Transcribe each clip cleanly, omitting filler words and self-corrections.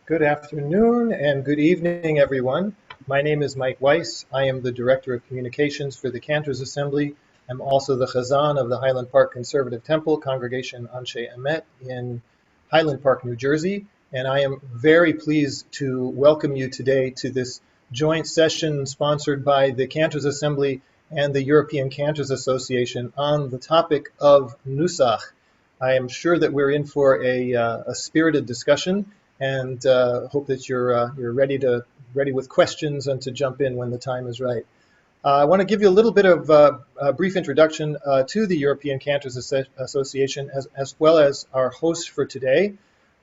Good afternoon and good evening, everyone. My name is Mike Weiss. I am the Director of Communications for the Cantors Assembly. I'm also the Chazan of the Highland Park Conservative Temple, Congregation Anshe Emet in Highland Park, New Jersey. And I am very pleased to welcome you today to this joint session sponsored by the Cantors Assembly and the European Cantors Association on the topic of Nusach. I am sure that we're in for a spirited discussion, and hope that you're ready with questions and to jump in when the time is right. I want to give you a little bit of a brief introduction to the European Cantors Association, as well as our host for today.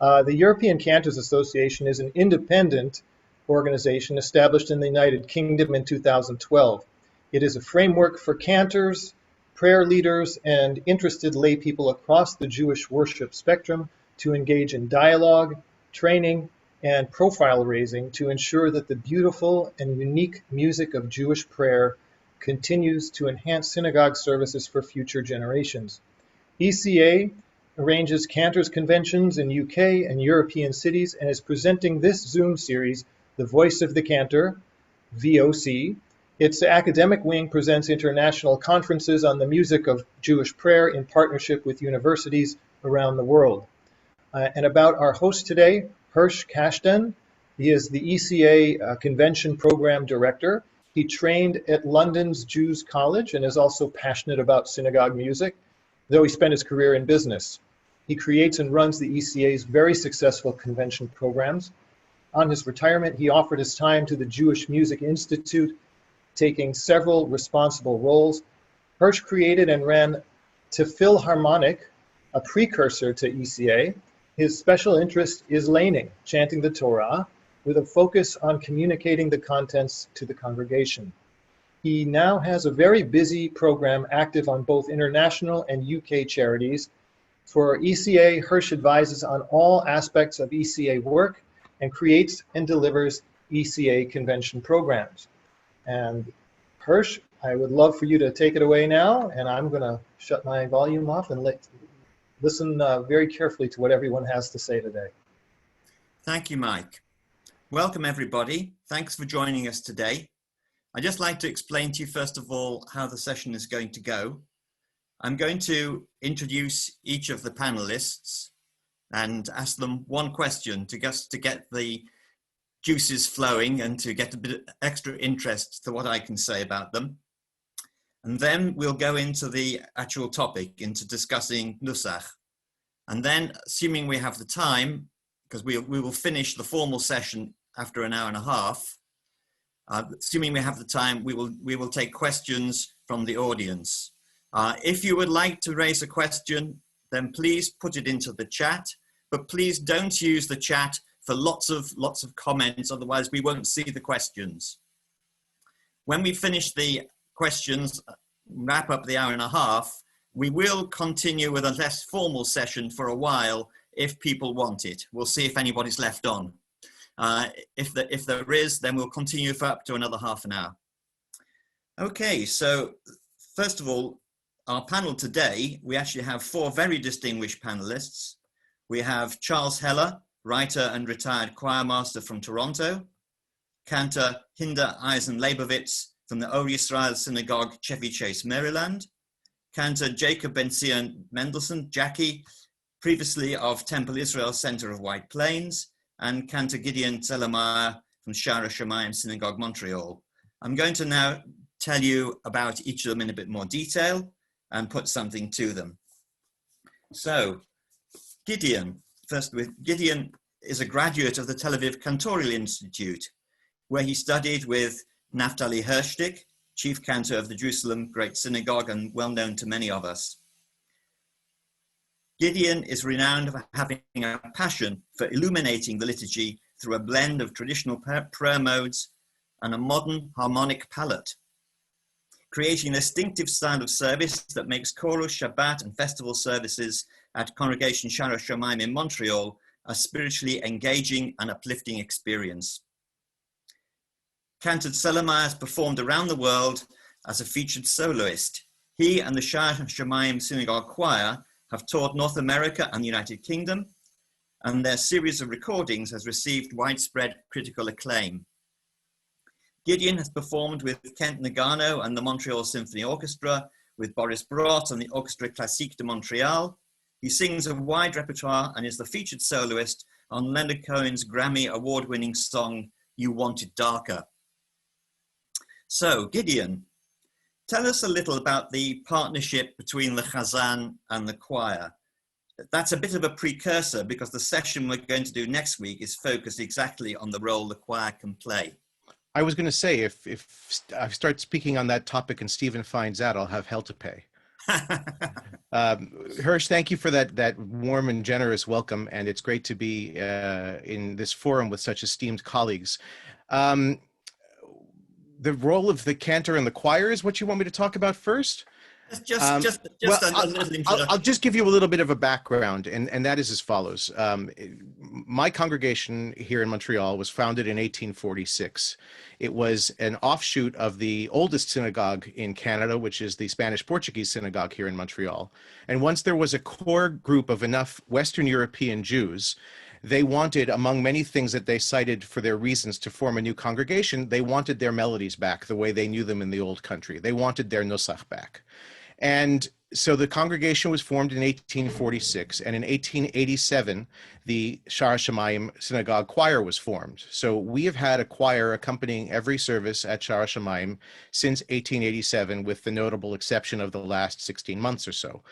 The European Cantors Association is an independent organization established in the United Kingdom in 2012. It is a framework for cantors, prayer leaders, and interested lay people across the Jewish worship spectrum to engage in dialogue, training, and profile raising to ensure that the beautiful and unique music of Jewish prayer continues to enhance synagogue services for future generations. ECA arranges Cantors conventions in UK and European cities and is presenting this Zoom series, The Voice of the Cantor, VOC. Its academic wing presents international conferences on the music of Jewish prayer in partnership with universities around the world. And about our host today, Hirsch Kashdan. He is the ECA Convention Program Director. He trained at London's Jews College and is also passionate about synagogue music, though he spent his career in business. He creates and runs the ECA's very successful convention programs. On his retirement, he offered his time to the Jewish Music Institute, taking several responsible roles. Hirsch created and ran Philharmonic, a precursor to ECA. His special interest is laning, chanting the Torah, with a focus on communicating the contents to the congregation. He now has a very busy program active on both international and UK charities. For ECA, Hirsch advises on all aspects of ECA work and creates and delivers ECA convention programs. And Hirsch, I would love for you to take it away now, and I'm going to shut my volume off and listen very carefully to what everyone has to say today. Thank you, Mike. Welcome, everybody. Thanks for joining us today. I'd just like to explain to you, first of all, how the session is going to go. I'm going to introduce each of the panelists and ask them one question to get the juices flowing and to get a bit of extra interest to what I can say about them. And then we'll go into the actual topic, into discussing Nusach. And then, assuming we have the time, because we will finish the formal session after an hour and a half, assuming we have the time, we will take questions from the audience. If you would like to raise a question, then please put it into the chat, but please don't use the chat for lots of comments, otherwise we won't see the questions. When we finish the questions, wrap up the hour and a half, we will continue with a less formal session for a while if people want it. We'll see if anybody's left on. If there is, then we'll continue for up to another half an hour. Okay, so first of all, our panel today, we actually have four very distinguished panelists. We have Charles Heller, writer and retired choir master from Toronto, Cantor Hinda Eisen Labovitz from the Or Yisrael Synagogue, Chevy, Maryland, Cantor Jacob Ben-Zion Mendelsohn, Jackie, previously of Temple Israel Center of White Plains, and Cantor Gideon Zelemaier from Shara Shamayim Synagogue, Montreal. I'm going to now tell you about each of them in a bit more detail and put something to them. So, Gideon, Gideon is a graduate of the Tel Aviv Cantorial Institute, where he studied with Naftali Hershtik, chief cantor of the Jerusalem Great Synagogue and well known to many of us. Gideon is renowned for having a passion for illuminating the liturgy through a blend of traditional prayer modes and a modern harmonic palette, creating a distinctive style of service that makes Chorus, Shabbat and festival services at Congregation Shara Shamayim in Montreal a spiritually engaging and uplifting experience. Cantor Zelemaier has performed around the world as a featured soloist. He and the Shara Shamayim Synagogue Choir have toured North America and the United Kingdom, and their series of recordings has received widespread critical acclaim. Gideon has performed with Kent Nagano and the Montreal Symphony Orchestra, with Boris Brott and the Orchestre Classique de Montreal. He sings a wide repertoire and is the featured soloist on Leonard Cohen's Grammy award-winning song, You Want It Darker. So, Gideon, tell us a little about the partnership between the Chazan and the choir. That's a bit of a precursor because the session we're going to do next week is focused exactly on the role the choir can play. I was going to say, if I start speaking on that topic and Stephen finds out, I'll have hell to pay. Hirsch, thank you for that warm and generous welcome, and it's great to be in this forum with such esteemed colleagues. The role of the cantor and the choir is what you want me to talk about first? I'll just give you a little bit of a background, and that is as follows. My congregation here in Montreal was founded in 1846. It was an offshoot of the oldest synagogue in Canada, which is the Spanish-Portuguese synagogue here in Montreal. And once there was a core group of enough Western European Jews, they wanted, among many things that they cited for their reasons to form a new congregation, they wanted their melodies back the way they knew them in the old country. They wanted their Nusach back. And so the congregation was formed in 1846, and in 1887, the Shar Shamayim Synagogue Choir was formed. So we have had a choir accompanying every service at Shar Shamayim since 1887, with the notable exception of the last 16 months or so.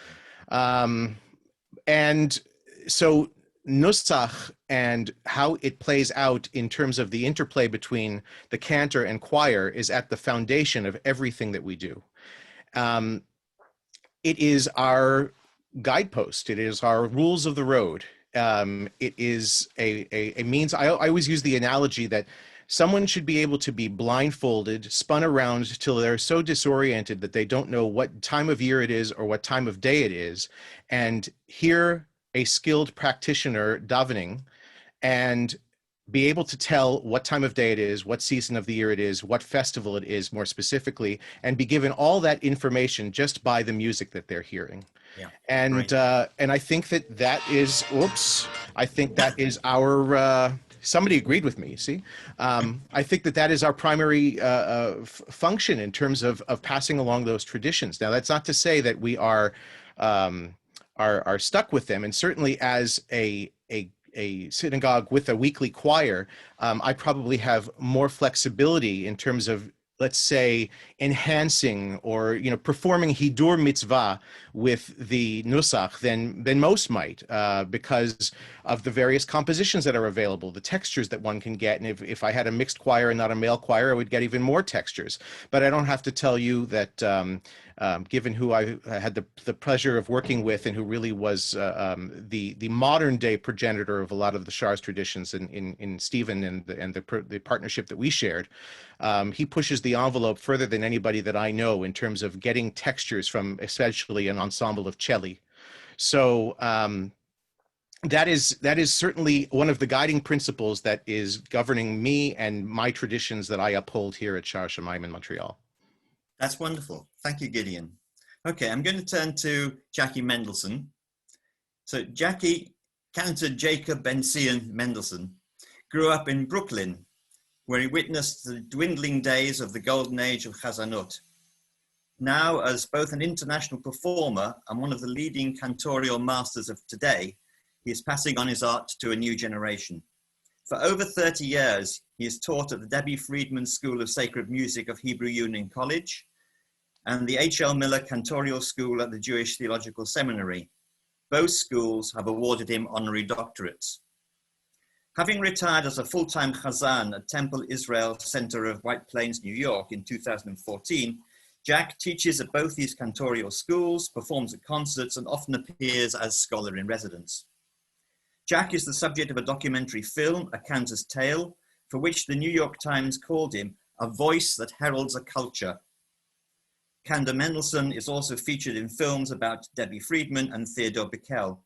And so Nusach and how it plays out in terms of the interplay between the cantor and choir is at the foundation of everything that we do. It is our guidepost. It is our rules of the road. It is a means. I always use the analogy that someone should be able to be blindfolded, spun around till they're so disoriented that they don't know what time of year it is or what time of day it is, and hear a skilled practitioner davening and be able to tell what time of day it is, what season of the year it is, what festival it is more specifically, and be given all that information just by the music that they're hearing. Yeah, and I think that is, I think that is our, somebody agreed with me, see? I think that is our primary function in terms of passing along those traditions. Now, that's not to say that we are stuck with them, and certainly as a synagogue with a weekly choir, I probably have more flexibility in terms of, let's say, enhancing or performing hidur mitzvah with the nusach than most might, because of the various compositions that are available, the textures that one can get. And if I had a mixed choir and not a male choir, I would get even more textures. But I don't have to tell you that, given who I had the pleasure of working with and who really was the modern day progenitor of a lot of the Shar's traditions in Stephen and the partnership that we shared, he pushes the envelope further than anybody that I know in terms of getting textures from especially an ensemble of celli. So that is certainly one of the guiding principles that is governing me and my traditions that I uphold here at Shar Shamayim in Montreal. That's wonderful. Thank you, Gideon. Okay, I'm going to turn to Jackie Mendelsohn. So Jackie, Cantor Jacob Ben-Zion Mendelsohn, grew up in Brooklyn, where he witnessed the dwindling days of the golden age of Chazanut. Now, as both an international performer and one of the leading cantorial masters of today, he is passing on his art to a new generation. For over 30 years, he has taught at the Debbie Friedman School of Sacred Music of Hebrew Union College and the H.L. Miller Cantorial School at the Jewish Theological Seminary. Both schools have awarded him honorary doctorates. Having retired as a full-time chazan at Temple Israel Center of White Plains, New York in 2014, Jack teaches at both these cantorial schools, performs at concerts, and often appears as scholar in residence. Jack is the subject of a documentary film, A Cantor's Tale, for which the New York Times called him a voice that heralds a culture. Cantor Mendelsohn is also featured in films about Debbie Friedman and Theodore Bickel.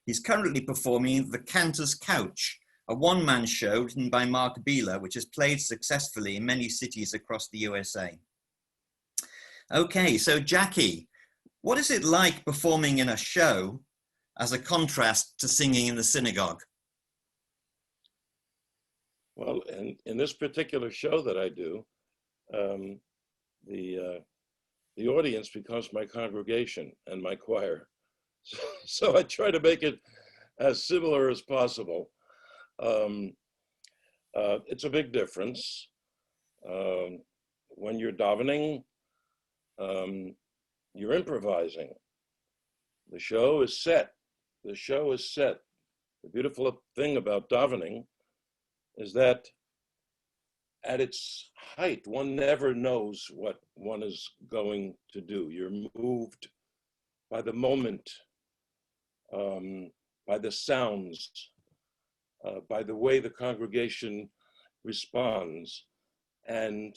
He's currently performing The Cantor's Couch, a one-man show written by Mark Beeler, which has played successfully in many cities across the USA. Okay, so Jackie, what is it like performing in a show as a contrast to singing in the synagogue? Well, in this particular show that I do, the audience becomes my congregation and my choir. So I try to make it as similar as possible. It's a big difference. When you're davening, you're improvising. The show is set. The show is set. The beautiful thing about davening is that at its height, one never knows what one is going to do. You're moved by the moment, by the sounds, by the way the congregation responds, and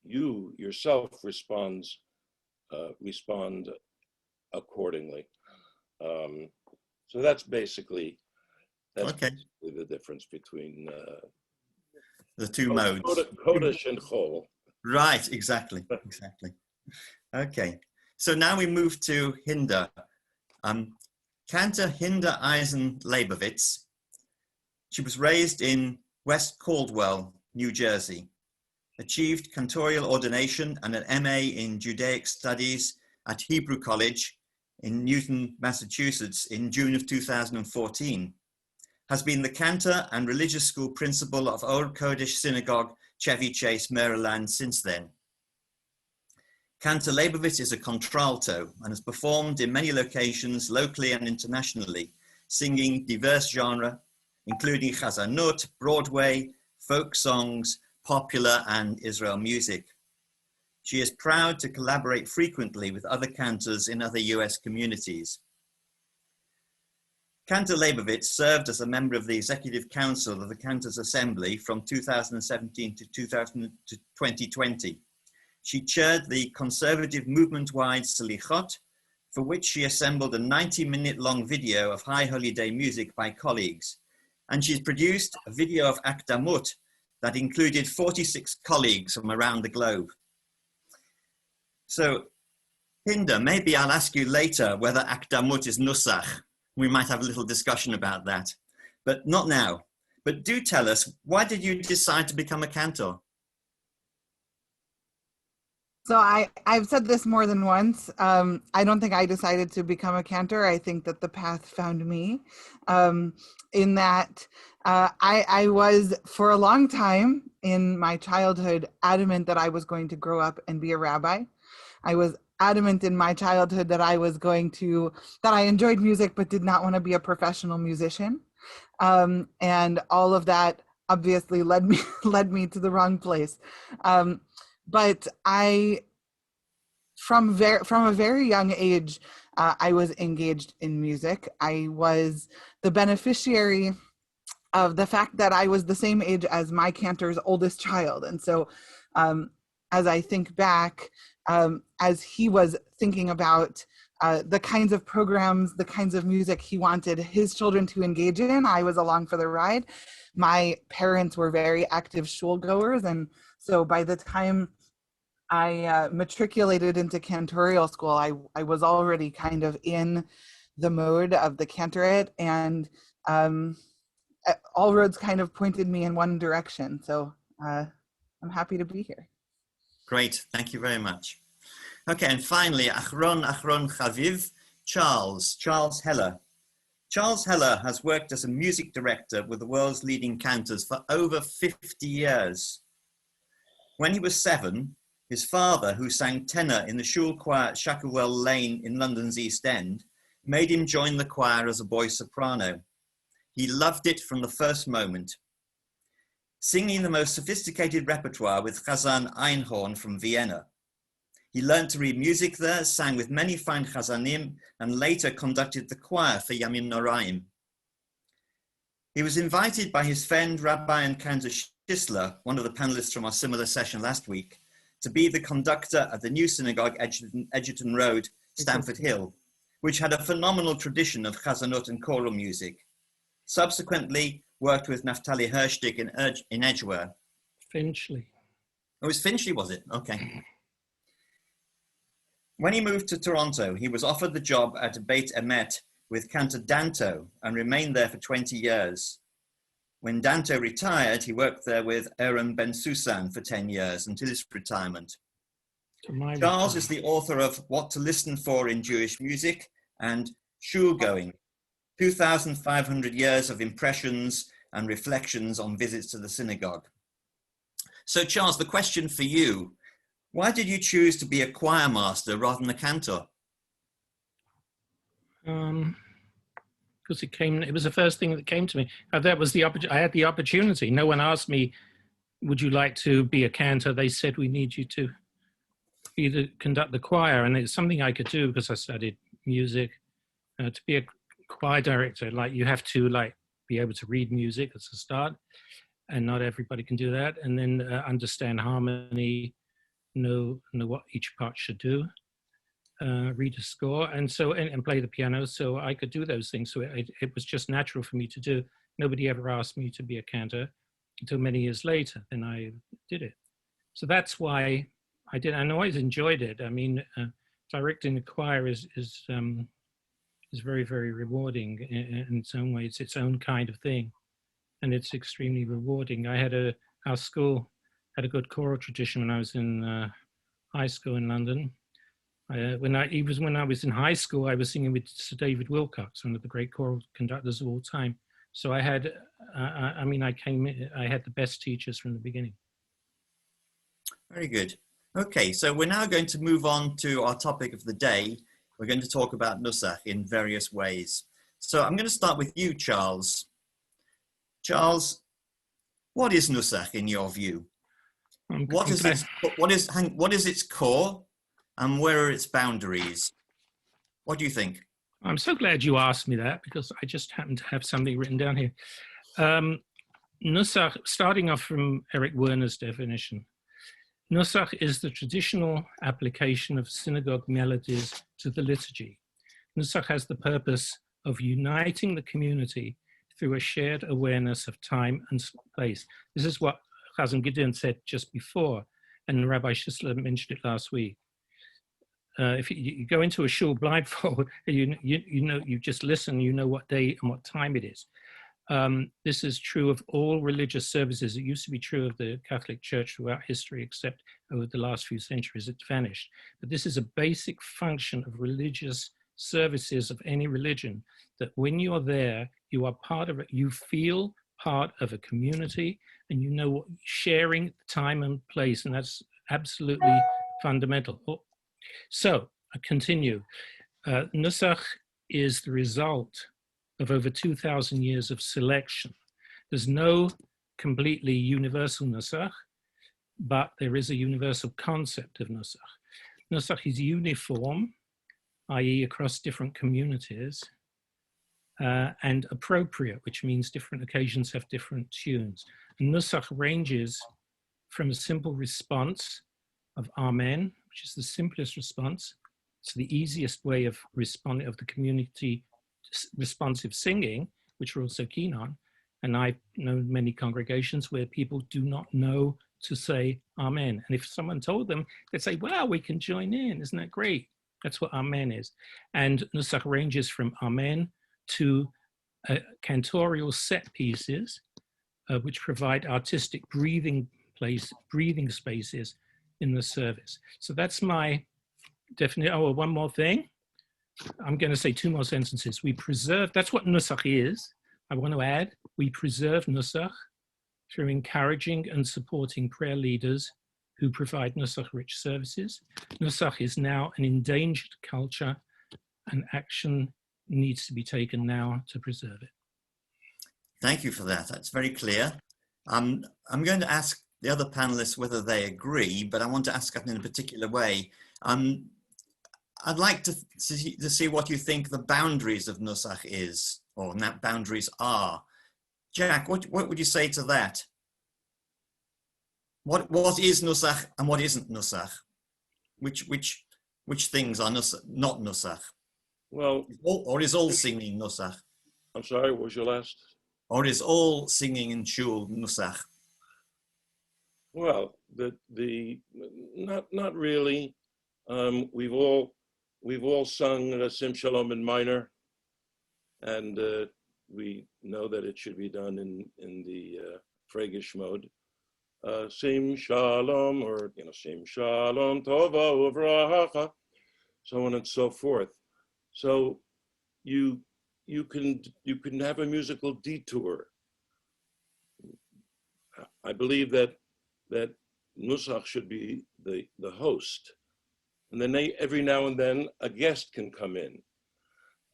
you yourself respond accordingly. So that's basically the difference between the two modes. Kodesh and Chol. Right, exactly. Okay, so now we move to Hinda. Cantor Hinda Eisen Labovitz. She was raised in West Caldwell, New Jersey, achieved cantorial ordination and an MA in Judaic Studies at Hebrew College in Newton, Massachusetts in June of 2014, has been the cantor and religious school principal of Old Kodesh Synagogue, Chevy Chase, Maryland since then. Cantor Labovitz is a contralto and has performed in many locations locally and internationally, singing diverse genres, including chazanot, Broadway, folk songs, popular and Israel music. She is proud to collaborate frequently with other cantors in other US communities. Cantor Labovitz served as a member of the Executive Council of the Cantors Assembly from 2017 to 2020. She chaired the conservative movement-wide Selichot, for which she assembled a 90-minute-long video of High Holy Day music by colleagues. And she's produced a video of Akdamut that included 46 colleagues from around the globe. So, Hinda, maybe I'll ask you later whether Akdamut is Nusach. We might have a little discussion about that, but not now. But do tell us, why did you decide to become a cantor? So I've said this more than once. I don't think I decided to become a cantor. I think that the path found me. In that I was, for a long time in my childhood, adamant that I was going to grow up and be a rabbi. I was adamant in my childhood that I enjoyed music but did not want to be a professional musician. And all of that obviously led me to the wrong place. But from a very young age, I was engaged in music. I was the beneficiary of the fact that I was the same age as my cantor's oldest child. And so as I think back, as he was thinking about the kinds of programs, the kinds of music he wanted his children to engage in, I was along for the ride. My parents were very active shul goers, and so by the time I matriculated into cantorial school, I was already kind of in the mode of the cantorate, and all roads kind of pointed me in one direction. So I'm happy to be here. Great, thank you very much. Okay, and finally, Achron Chaviv, Charles Heller. Charles Heller has worked as a music director with the world's leading cantors for over 50 years. When he was 7, his father, who sang tenor in the shul choir at Shacklewell Lane in London's East End, made him join the choir as a boy soprano. He loved it from the first moment. Singing the most sophisticated repertoire with Chazan Einhorn from Vienna. He learned to read music there, sang with many fine chazanim, and later conducted the choir for Yamim Noraim. He was invited by his friend, Rabbi and Cantor Schisler, one of the panelists from our similar session last week, to be the conductor at the new synagogue, Edgerton Road, Stamford Hill, which had a phenomenal tradition of chazanot and choral music. Subsequently, worked with Naftali Hershtig in Edgware. Finchley. Oh, it was Finchley, was it? Okay. When he moved to Toronto, he was offered the job at Beit Emet with Cantor Danto and remained there for 20 years. When Danto retired, he worked there with Aaron Ben Susan for 10 years until his retirement. Charles is the author of What to Listen For in Jewish Music and Shul Going, 2,500 Years of Impressions and Reflections on Visits to the Synagogue. So Charles, the question for you, why did you choose to be a choir master rather than a cantor? Because it was the first thing that came to me. That was I had the opportunity. No one asked me, would you like to be a cantor? They said, we need you to either conduct the choir. And it's something I could do because I studied music. To be a choir director, like you have to be able to read music as a start. And not everybody can do that. And then understand harmony, know what each part should do. Read a score and play the piano, so I could do those things. So it was just natural for me to do. Nobody ever asked me to be a cantor until many years later. Then I did it. So that's why I did. And I always enjoyed it. I mean, directing the choir is very, very rewarding in its own way. It's its own kind of thing, and it's extremely rewarding. Our school had a good choral tradition when I was in high school in London. When I was in high school, I was singing with Sir David Wilcox, one of the great choral conductors of all time. So I had the best teachers from the beginning. Very good. Okay, so we're now going to move on to our topic of the day. We're going to talk about Nusach in various ways. So I'm going to start with you, Charles. Charles, what is Nusach in your view? What is its core? And where are its boundaries? What do you think? I'm so glad you asked me that, because I just happen to have something written down here. Nusach, starting off from Eric Werner's definition, Nusach is the traditional application of synagogue melodies to the liturgy. Nusach has the purpose of uniting the community through a shared awareness of time and place. This is what Chazan Gideon said just before, and Rabbi Shisler mentioned it last week. If you go into a shul blindfold, you just listen, you know what day and what time it is. This is true of all religious services. It used to be true of the Catholic Church throughout history, except over the last few centuries it's vanished. But this is a basic function of religious services of any religion, that when you're there, you are part of it. You feel part of a community, and you know what, sharing time and place, and that's absolutely fundamental. So I continue. Nusach is the result of over 2,000 years of selection. There's no completely universal Nusach, but there is a universal concept of Nusach. Nusach is uniform, i.e. across different communities, and appropriate, which means different occasions have different tunes. And Nusach ranges from a simple response of Amen, which is the simplest response. It's the easiest way of responding, of the community responsive singing, which we're also keen on. And I've known many congregations where people do not know to say Amen. And if someone told them, they'd say, wow, we can join in. Isn't that great? That's what Amen is. And Nusach ranges from Amen to cantorial set pieces, which provide artistic breathing spaces in the service. So that's my definition. Oh, one more thing. I'm going to say two more sentences. We preserve, that's what Nusach is. I want to add, we preserve Nusach through encouraging and supporting prayer leaders who provide Nusach-rich services. Nusach is now an endangered culture, and action needs to be taken now to preserve it. Thank you for that. That's very clear. I'm going to ask the other panelists whether they agree, but I want to ask it in a particular way. I'd like to see what you think the boundaries of Nusach is, or boundaries are. Jack, what would you say to that? What is Nusach and what isn't Nusach? Which things are not Nusach? Well, or is all singing Nusach? I'm sorry, what was your last? Or is all singing in shul Nusach? Well, not really. We've all sung Sim Shalom in minor. and we know that it should be done in the Fragish mode. Sim shalom, or sim shalom tova uvracha, so on and so forth. So you can have a musical detour. I believe that Nusach should be the host, and then every now and then a guest can come in,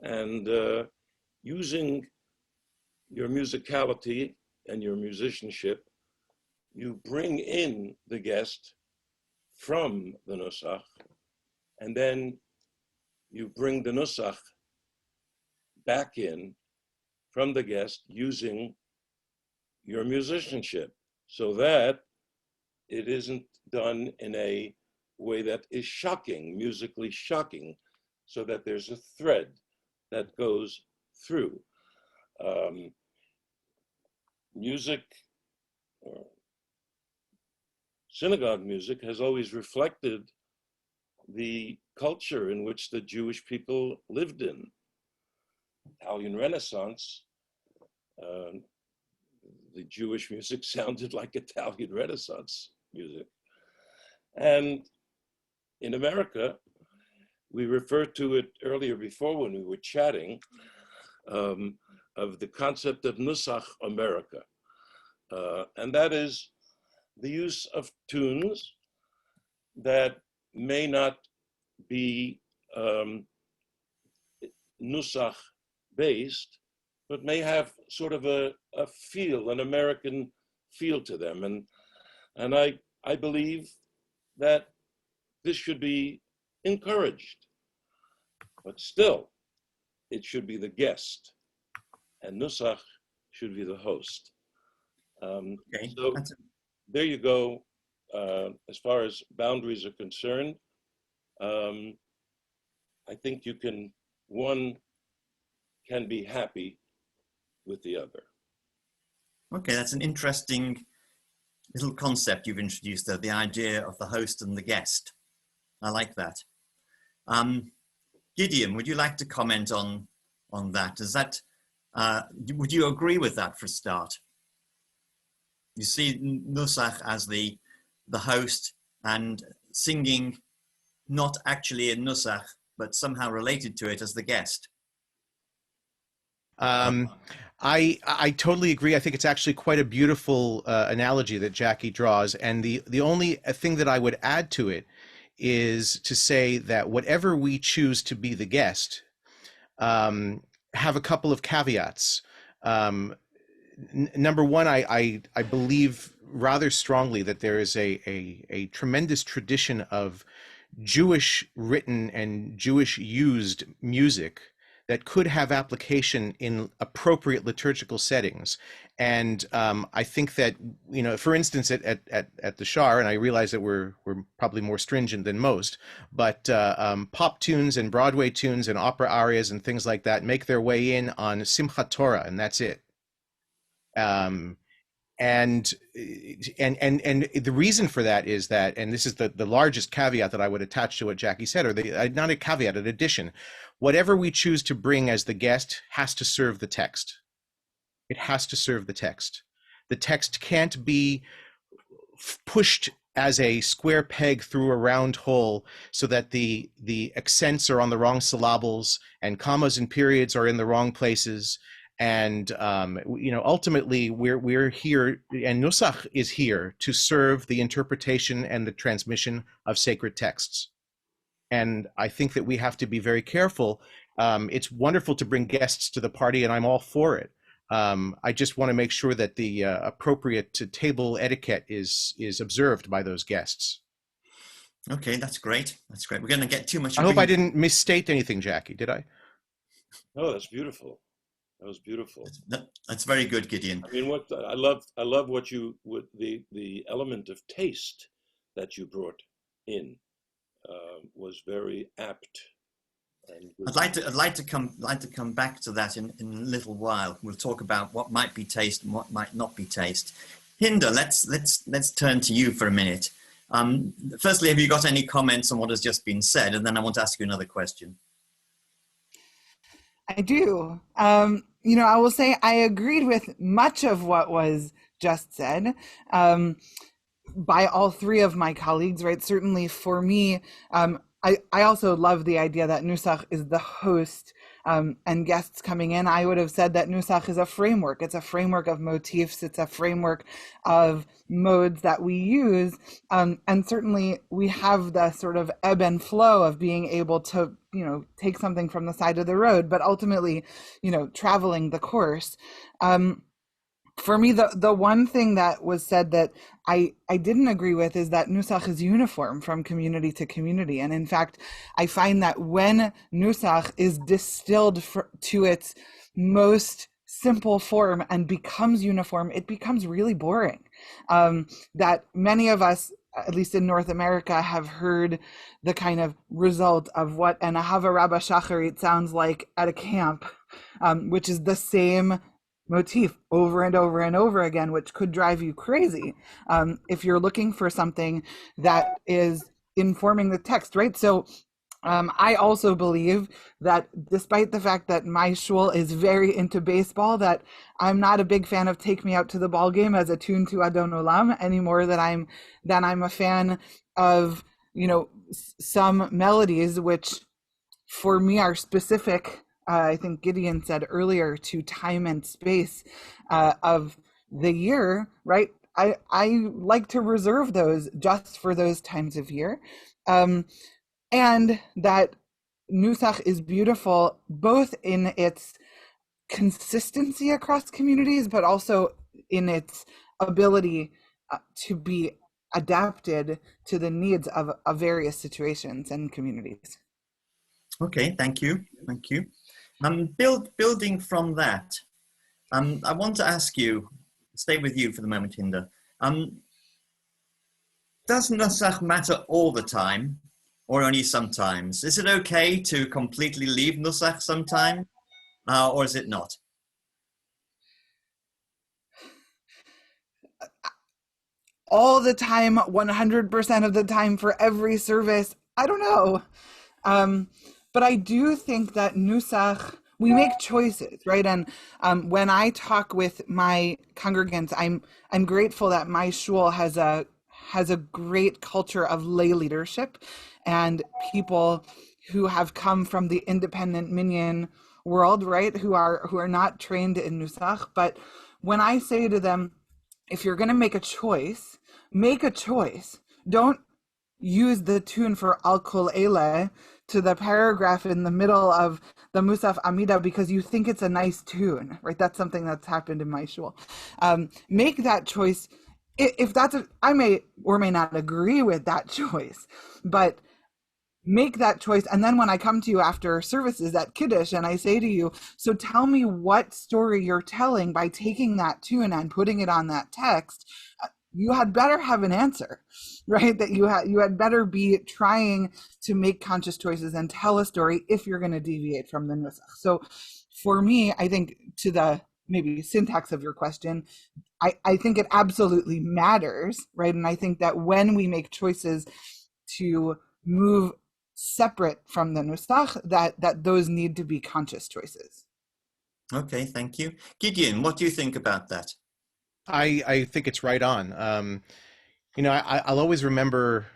and using your musicality and your musicianship, you bring in the guest from the Nusach, and then you bring the Nusach back in from the guest using your musicianship, so that it isn't done in a way that is shocking, musically shocking, so that there's a thread that goes through. Music, synagogue music, has always reflected the culture in which the Jewish people lived in. Italian Renaissance, the Jewish music sounded like Italian Renaissance music. And in America, we referred to it earlier before when we were chatting, of the concept of Nusach America. And that is the use of tunes that may not be Nusach based, but may have sort of a feel, an American feel to them. And I believe that this should be encouraged, but still, it should be the guest, and Nusach should be the host. Okay. So there you go. As far as boundaries are concerned, I think one can be happy with the other. Okay, that's an interesting little concept you've introduced there, the idea of the host and the guest. I like that. Gideon, would you like to comment on that? Is that, would you agree with that for a start? You see Nusach as the host and singing not actually in Nusach, but somehow related to it as the guest. I totally agree. I think it's actually quite a beautiful analogy that Jackie draws. And the only thing that I would add to it is to say that whatever we choose to be the guest, have a couple of caveats. Number one, I believe rather strongly that there is a tremendous tradition of Jewish written and Jewish used music that could have application in appropriate liturgical settings. And I think that, for instance, at the Shar, and I realize that we're probably more stringent than most, but pop tunes and Broadway tunes and opera arias and things like that make their way in on Simchat Torah, and that's it. And the reason for that is that, and this is the largest caveat that I would attach to what Jackie said, or not a caveat, an addition, whatever we choose to bring as the guest has to serve the text. It has to serve the text. The text can't be pushed as a square peg through a round hole so that the accents are on the wrong syllables and commas and periods are in the wrong places. And ultimately, we're here, and Nusach is here to serve the interpretation and the transmission of sacred texts. And I think that we have to be very careful. It's wonderful to bring guests to the party, and I'm all for it. I just want to make sure that the appropriate table etiquette is observed by those guests. Okay, that's great. That's great. We're going to get too much. I hope I didn't misstate anything, Jackie. Did I? Oh, that's beautiful. That was beautiful. That's very good, Gideon. I mean, I love what the element of taste that you brought in was very apt. And I'd like to come back to that in a little while. We'll talk about what might be taste and what might not be taste. Hinda, let's turn to you for a minute. Firstly, have you got any comments on what has just been said? And then I want to ask you another question. I do. I will say I agreed with much of what was just said by all three of my colleagues, right? Certainly for me, I also love the idea that Nusach is the host and guests coming in. I would have said that Nusach is a framework. It's a framework of motifs. It's a framework of modes that we use. And certainly we have the sort of ebb and flow of being able to, take something from the side of the road, but ultimately, traveling the course. For me, the one thing that was said that I didn't agree with is that Nusach is uniform from community to community. And in fact, I find that when Nusach is distilled to its most simple form and becomes uniform, it becomes really boring. That many of us, at least in North America, have heard the kind of result of what an Ahava Rabba Shacharit sounds like at a camp, which is the same motif over and over and over again, which could drive you crazy if you're looking for something that is informing the text, right? So I also believe that despite the fact that my shul is very into baseball, that I'm not a big fan of Take Me Out to the Ball Game as a tune to Adon Olam any more than I'm a fan of, some melodies which for me are specific. I think Gideon said earlier, to time and space of the year, right? I like to reserve those just for those times of year. And that Nusach is beautiful both in its consistency across communities, but also in its ability to be adapted to the needs of various situations and communities. Okay, thank you. Building from that, I want to ask you, stay with you for the moment, Hinda. Does Nusach matter all the time or only sometimes? Is it okay to completely leave Nusach sometime or is it not? All the time, 100% of the time for every service? I don't know. But I do think that Nusach, we make choices, right? And when I talk with my congregants, I'm grateful that my shul has a great culture of lay leadership and people who have come from the independent minyan world, right? Who are not trained in Nusach. But when I say to them, if you're going to make a choice, make a choice. Don't use the tune for Al Kol Ele to the paragraph in the middle of the Musaf Amida because you think it's a nice tune, right? That's something that's happened in my shul. Make that choice. If that's I may or may not agree with that choice, but make that choice. And then when I come to you after services at Kiddush and I say to you, so tell me what story you're telling by taking that tune and putting it on that text, you had better have an answer, right? That you had better be trying to make conscious choices and tell a story if you're going to deviate from the Nusach. So for me, I think to the maybe syntax of your question, I think it absolutely matters, right? And I think that when we make choices to move separate from the Nusach, that those need to be conscious choices. Okay, thank you. Gideon, what do you think about that? I think it's right on. I'll always remember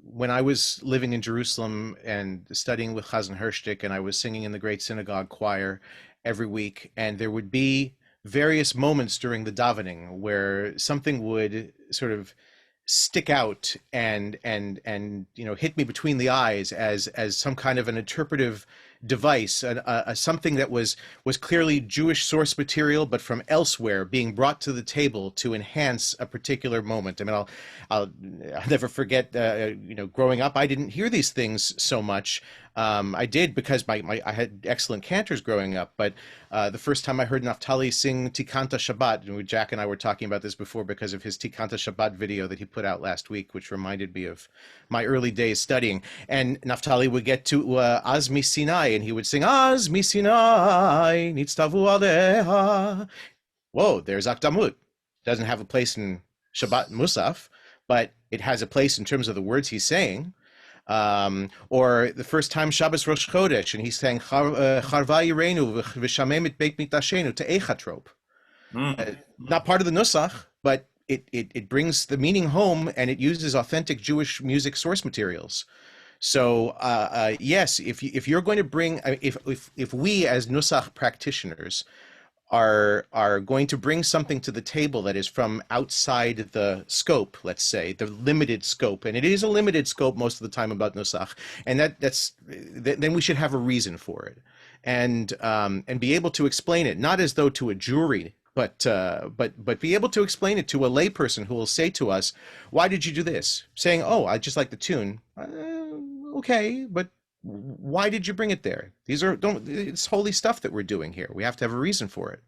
when I was living in Jerusalem and studying with Chazan Hershtik, and I was singing in the Great Synagogue Choir every week, and there would be various moments during the davening where something would sort of stick out and hit me between the eyes as some kind of an interpretive device, something that was clearly Jewish source material, but from elsewhere being brought to the table to enhance a particular moment. I mean, I'll never forget, growing up, I didn't hear these things so much. I did because I had excellent cantors growing up, but the first time I heard Naftali sing Tikanta Shabbat, and Jack and I were talking about this before because of his Tikanta Shabbat video that he put out last week, which reminded me of my early days studying. And Naftali would get to Az Mi Sinai, and he would sing Az Mi Sinai, Nitztavu Aleha. Whoa, there's Akdamut. Doesn't have a place in Shabbat Musaf, but it has a place in terms of the words he's saying. Or the first time Shabbos Rosh Chodesh, and he's saying Charva Yireinu v'Shamem et Beit Mikdashenu te'echatrop. Not part of the Nusach, but it brings the meaning home, and it uses authentic Jewish music source materials. So yes, if you're going to bring, if we as Nusach practitioners are going to bring something to the table that is from outside the scope, let's say, the limited scope, and it is a limited scope most of the time about Nusach, and then we should have a reason for it, and be able to explain it, not as though to a jury, but be able to explain it to a layperson who will say to us, "Why did you do this?" Saying, "Oh, I just like the tune." Okay, but why did you bring it there? It's holy stuff that we're doing here. We have to have a reason for it.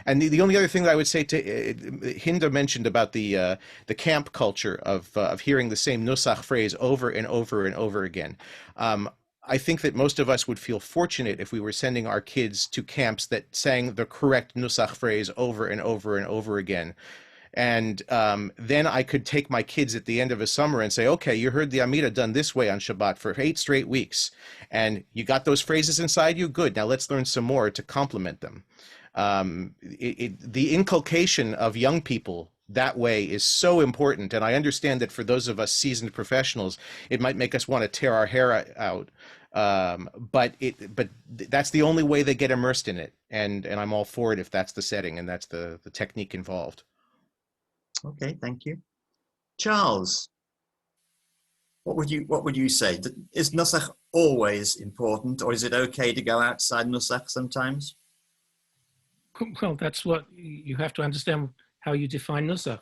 And the only other thing that I would say Hinda mentioned about the camp culture of hearing the same Nusach phrase over and over and over again. I think that most of us would feel fortunate if we were sending our kids to camps that sang the correct Nusach phrase over and over and over again. And then I could take my kids at the end of a summer and say, okay, you heard the Amida done this way on Shabbat for 8 straight weeks. And you got those phrases inside you? Good. Now let's learn some more to complement them. The inculcation of young people that way is so important. And I understand that for those of us seasoned professionals, it might make us want to tear our hair out. But that's the only way they get immersed in it. And I'm all for it if that's the setting and that's the technique involved. Okay, thank you. Charles, what would you say? Is Nusach always important, or is it okay to go outside Nusach sometimes? Well, that's what you have to understand, how you define Nusach.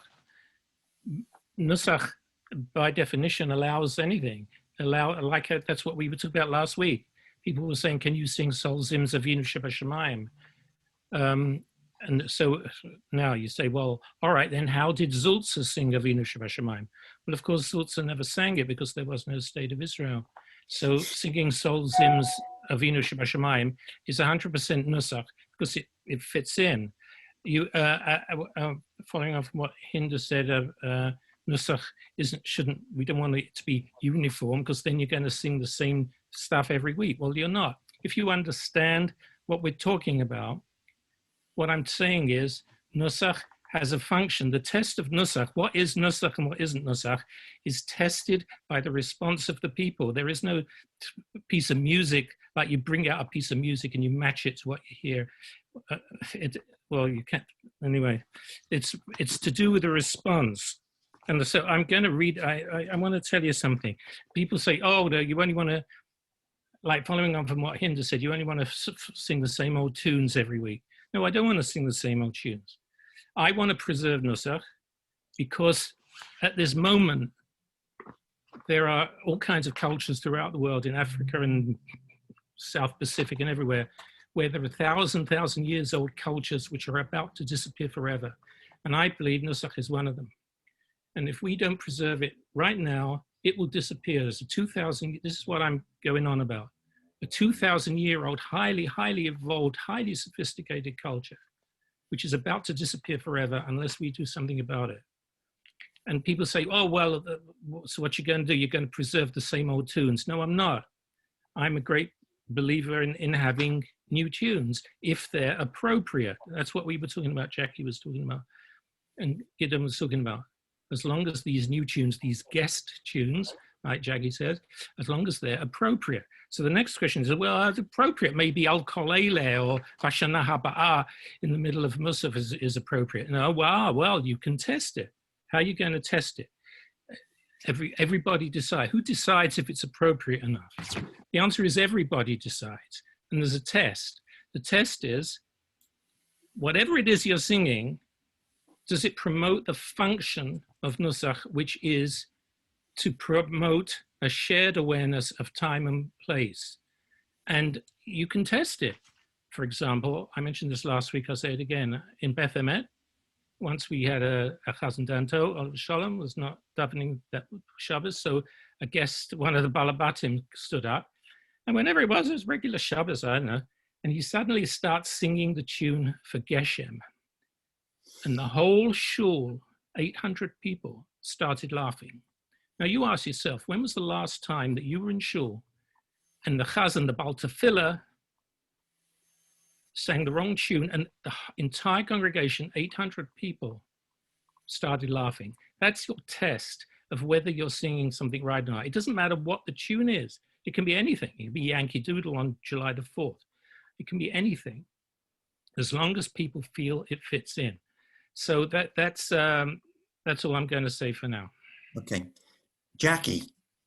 Nusach, by definition, allows anything. That's what we were talking about last week. People were saying, can you sing Sol Zim Zavinu Shebashamayim? And so now you say, well, all right, then how did Zulza sing Avinu Shebashamayim? Well, of course, Zulza never sang it because there was no state of Israel. So singing Sol Zim's Avinu Shebashamayim is 100% Nusach because it fits in. Following on from what Hinda said, Nusach we don't want it to be uniform because then you're going to sing the same stuff every week. Well, you're not. If you understand what we're talking about, what I'm saying is Nusach has a function. The test of Nusach, what is Nusach and what isn't Nusach, is tested by the response of the people. There is no piece of music, like you bring out a piece of music and you match it to what you hear. Well, you can't, anyway. It's to do with the response. And so I'm going to read, I want to tell you something. People say, oh, no, you only want to, like following on from what Hinda said, you only want to sing the same old tunes every week. No, I don't want to sing the same old tunes. I want to preserve Nusach because at this moment, there are all kinds of cultures throughout the world, in Africa and South Pacific and everywhere, where there are 1,000 years old cultures which are about to disappear forever. And I believe Nusach is one of them. And if we don't preserve it right now, it will disappear. There's this is what I'm going on about. A 2,000-year-old, highly evolved, highly sophisticated culture, which is about to disappear forever unless we do something about it. And people say, oh, well, so what you're going to do, you're going to preserve the same old tunes. No, I'm not. I'm a great believer in having new tunes if they're appropriate. That's what we were talking about, Jackie was talking about, and Gideon was talking about. As long as these new tunes, these guest tunes, like Jackie says, as long as they're appropriate. So the next question is, well, appropriate, maybe Al Kolele or Vashana Haba'ah in the middle of Musaf is appropriate. No, well, you can test it. How are you going to test it? Everybody decide. Who decides if it's appropriate enough? The answer is everybody decides. And there's a test. The test is, whatever it is you're singing, does it promote the function of Nusach, which is to promote a shared awareness of time and place? And you can test it. For example, I mentioned this last week, I'll say it again. In Beth Emet, once we had a Chazan Danto, Shalom was not davening that Shabbos, so a guest, one of the Balabatim, stood up. And whenever it was regular Shabbos, I don't know, and he suddenly starts singing the tune for Geshem. And the whole shul, 800 people, started laughing. Now you ask yourself, when was the last time that you were in shul and the chazan, the Baal Tefillah, sang the wrong tune and the entire congregation, 800 people, started laughing? That's your test of whether you're singing something right or not. It doesn't matter what the tune is. It can be anything. It can be Yankee Doodle on July the 4th. It can be anything, as long as people feel it fits in. So that's all I'm going to say for now. Okay. Jackie,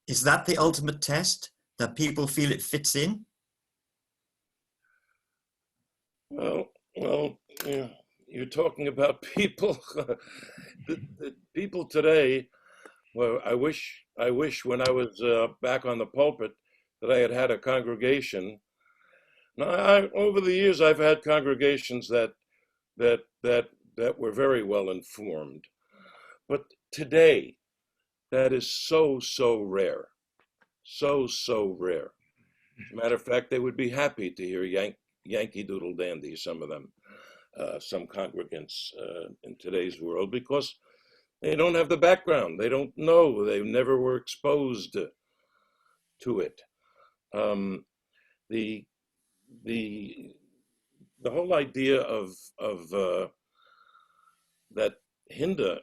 is that the ultimate test, that people feel it fits in? Well, yeah, you're talking about people. the people today. Well, I wish when I was back on the pulpit that I had a congregation. Now, over the years, I've had congregations that were very well informed, but today, that is so rare, so rare. As a matter of fact, they would be happy to hear Yankee Doodle Dandy, some of them, some congregants in today's world, because they don't have the background. They don't know. They never were exposed to it. The whole idea of that Hinda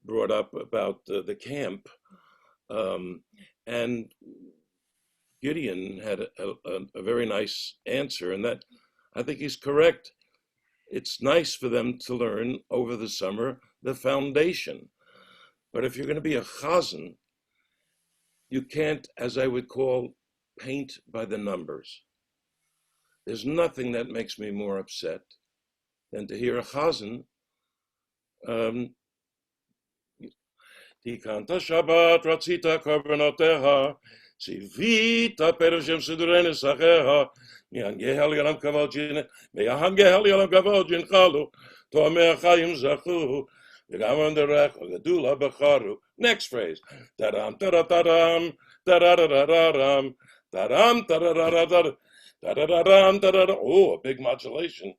brought up about the camp, and Gideon had a very nice answer, and that I think he's correct. It's nice for them to learn over the summer the foundation. But if you're going to be a chazan, you can't, as I would call, paint by the numbers. There's nothing that makes me more upset than to hear a chazan, Tikanta Shabbat, Ratzita Korbanotteha, Tzivita Perashem Sidurene Sacheha, Miangehel Yalam Kavojin, Meahangehel Yalam Kavojin Chalu, Tomei Chayim Zachu, V'gam Derech, Gadula Becharu. Next phrase. Taram, taradam, taradadaram, taram, taradadadar, taradadam, taradadam. Oh, a big modulation.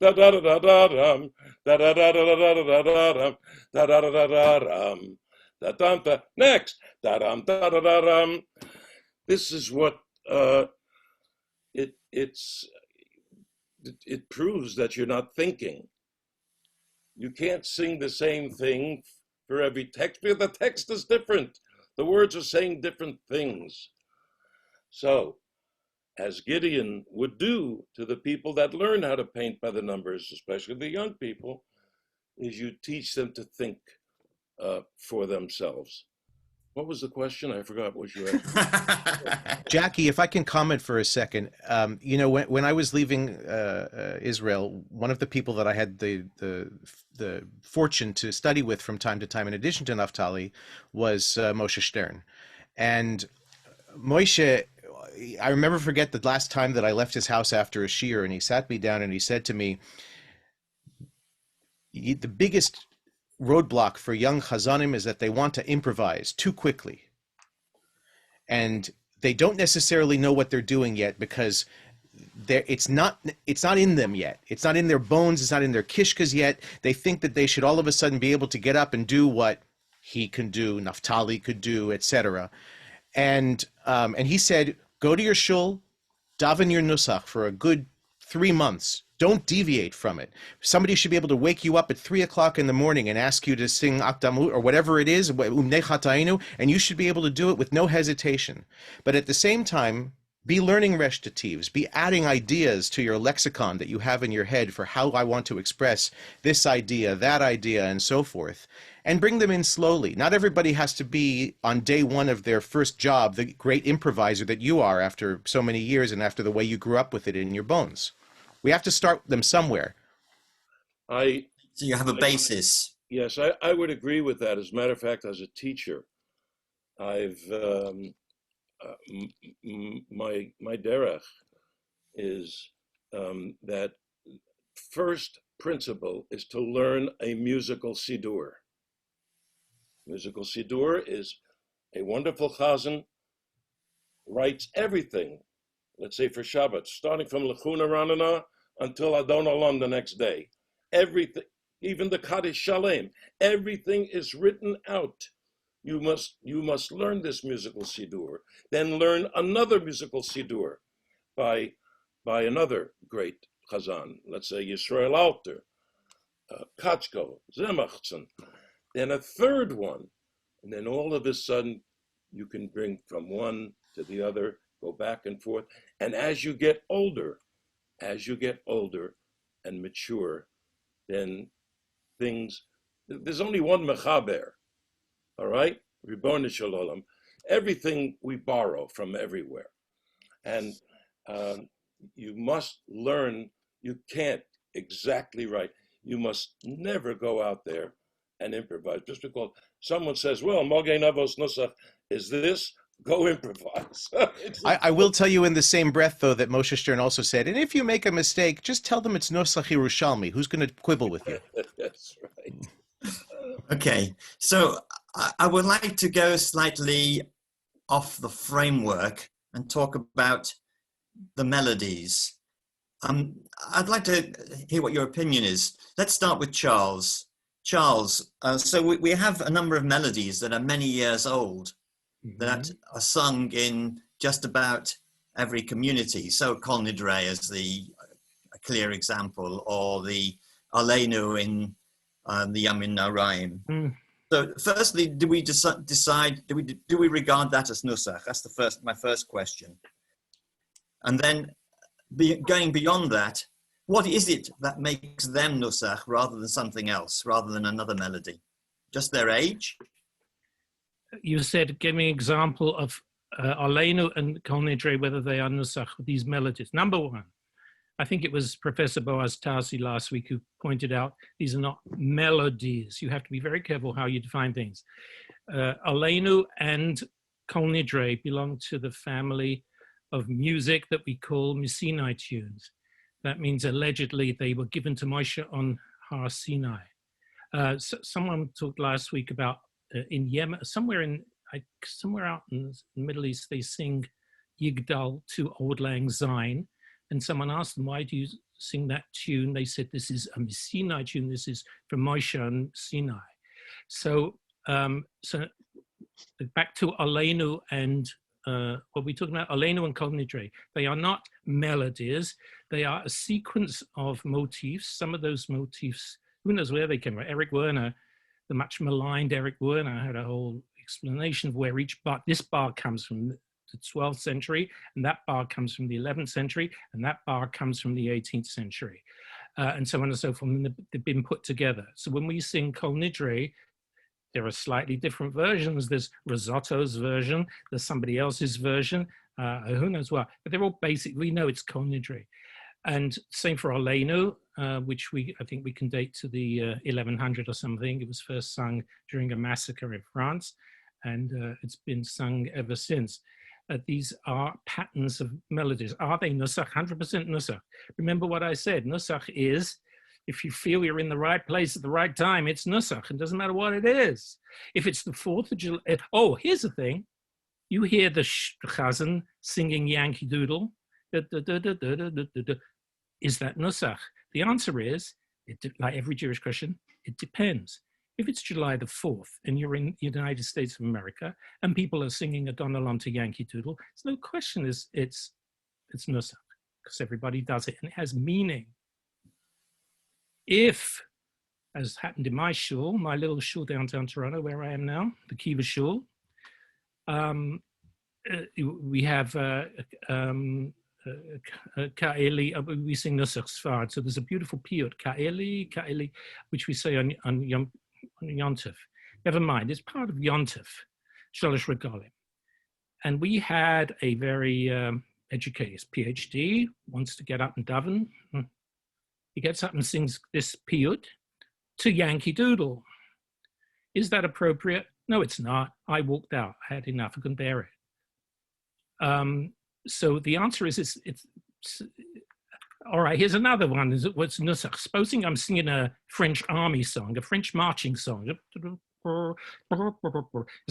Da-da-da-da-da-dam, da-da-da-da-da-da-da-dam, da-da-da-da-da-dam. Next. This is what it proves that you're not thinking. You can't sing the same thing for every text because the text is different. The words are saying different things. So, as Gideon would do to the people that learn how to paint by the numbers, especially the young people, is you teach them to think for themselves. What was the question? I forgot what you asked. Jackie, if I can comment for a second, when I was leaving Israel, one of the people that I had the fortune to study with from time to time, in addition to Naftali, was Moshe Stern. And Moshe, I remember forget the last time that I left his house after a shiur, and he sat me down and he said to me, the biggest roadblock for young chazanim is that they want to improvise too quickly. And they don't necessarily know what they're doing yet because it's not in them yet. It's not in their bones. It's not in their kishkas yet. They think that they should all of a sudden be able to get up and do what he can do, Naftali could do, etc. And he said, go to your shul, daven your nusach for a good 3 months. Don't deviate from it. Somebody should be able to wake you up at 3 o'clock in the morning and ask you to sing Akdamut or whatever it is, and you should be able to do it with no hesitation. But at the same time, be learning recitatives, be adding ideas to your lexicon that you have in your head for how I want to express this idea, that idea, and so forth, and bring them in slowly. Not everybody has to be on day one of their first job the great improviser that you are after so many years and after the way you grew up with it in your bones. We have to start them somewhere. So you have a basis. Yes, I would agree with that. As a matter of fact, as a teacher, I've my derech is that first principle is to learn a musical Cedure. Musical Cedure is a wonderful chazan writes everything. Let's say for Shabbat, starting from Lechuna Ranana until Adon Olam the next day. Everything, even the Kodesh Shalem, everything is written out You must learn this musical Siddur, then learn another musical Siddur by another great Chazan, let's say Yisrael Alter, Kachko, Zemachson, then a third one, and then all of a sudden you can bring from one to the other, go back and forth. And as you get older and mature, then there's only one Mechaber, all right? Ribono Shel Olam. Everything we borrow from everywhere. And you must learn, you can't exactly write. You must never go out there and improvise. Just because someone says, well, Mogei Navos Nusach is this, go improvise. I will tell you in the same breath, though, that Moshe Stern also said, and if you make a mistake, just tell them it's Nusach Yerushalmi. Who's going to quibble with you? That's right. Okay, so I would like to go slightly off the framework and talk about the melodies. I'd like to hear what your opinion is. Let's start with Charles. Charles, so we have a number of melodies that are many years old that are sung in just about every community. So Kol Nidre is a clear example, or the Aleinu in the Yamin Noraim. So firstly, do we decide, do we regard that as Nusach? That's my first question. And then going beyond that, what is it that makes them Nusach rather than something else, rather than another melody? Just their age? You said, give me an example of Aleinu and Kol Nidre, whether they are Nusach, these melodies. Number one, I think it was Professor Boaz Tarsi last week who pointed out these are not melodies. You have to be very careful how you define things. Aleinu and Kol Nidre belong to the family of music that we call Sinai tunes. That means allegedly they were given to Moshe on Har Sinai. Someone talked last week about in Yemen, somewhere out in the Middle East, they sing Yigdal to Auld Lang Syne. And someone asked them, why do you sing that tune? They said, this is a Sinai tune. This is from Moshe on Sinai. So back to Aleinu and what we're talking about, Aleinu and Kol Nidre. They are not melodies. They are a sequence of motifs. Some of those motifs, who knows where they came from. Eric Werner, the much maligned Eric Werner, had a whole explanation of where each bar, this bar comes from the 12th century, and that bar comes from the 11th century, and that bar comes from the 18th century, and so on and so forth. And they've been put together. So when we sing Kol Nidre, there are slightly different versions. There's Risotto's version, there's somebody else's version, who knows what, but they're all basically, no, it's Kol Nidre. And same for Aleinu, which I think we can date to the 1100 or something. It was first sung during a massacre in France, and it's been sung ever since. These are patterns of melodies. Are they Nusach? 100% Nusach. Remember what I said, Nusach is, if you feel you're in the right place at the right time, it's Nusach. It doesn't matter what it is. If it's the 4th of July, oh, here's the thing. You hear the Chazan singing Yankee Doodle. Is that Nusach? The answer is, like every Jewish Christian, it depends. If it's July the 4th and you're in the United States of America and people are singing a Donnellan to Yankee Doodle, it's no question it's Nusach, because everybody does it and it has meaning. If, as happened in my shul, my little shul downtown Toronto, where I am now, the Kiva shul, we have Ka'eli, we sing Nusach Sfard. So there's a beautiful piyut, Ka'eli, which we say on Yontif. Never mind, it's part of Yontif, Shalosh Regalim. And we had a very educated PhD, wants to get up and daven. He gets up and sings this piyut to Yankee Doodle. Is that appropriate? No, it's not. I walked out. I had enough. I couldn't bear it. So the answer is, it's all right. Here's another one. Is it what's Nusach? Supposing I'm singing a French army song, a French marching song. Is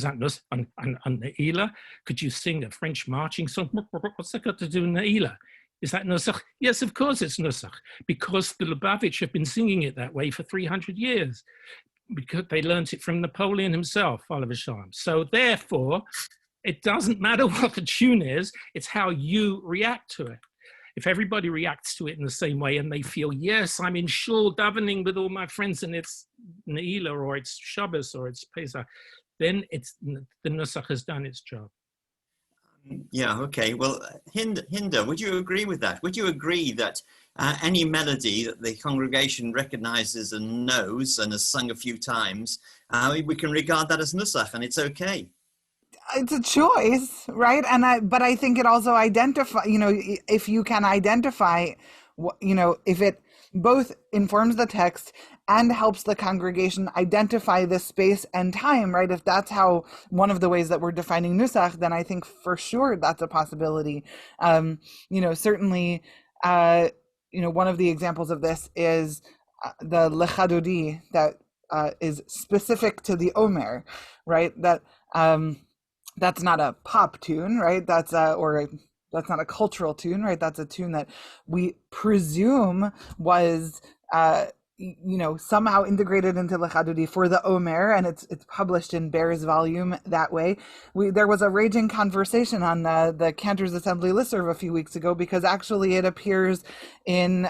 that Nusach on Ne'ilah? Could you sing a French marching song? What's that got to do with Ne'ilah? Is that Nusach? Yes, of course it's Nusach, because the Labovitz have been singing it that way for 300 years. because they learnt it from Napoleon himself, Oliver Sharm. So therefore, it doesn't matter what the tune is, it's how you react to it. If everybody reacts to it in the same way and they feel, yes, I'm in shul davening with all my friends and it's Ne'ilah or it's Shabbos or it's Pesach, then the Nusach has done its job. Yeah, okay. Well, Hinda, would you agree with that? Would you agree that any melody that the congregation recognizes and knows and has sung a few times, we can regard that as Nusach and it's okay? It's a choice, right? But I think it also identify, if you can identify, if it both informs the text and helps the congregation identify the space and time, right? If that's how one of the ways that we're defining Nusach, then I think for sure that's a possibility. Certainly, one of the examples of this is the Lechadodi that is specific to the Omer, right? That that's not a pop tune, right? That's not a cultural tune, right? That's a tune that we presume was, somehow integrated into Lechadodi for the Omer, and it's published in Bear's volume that way. There was a raging conversation on the Cantors Assembly listserv a few weeks ago because actually it appears in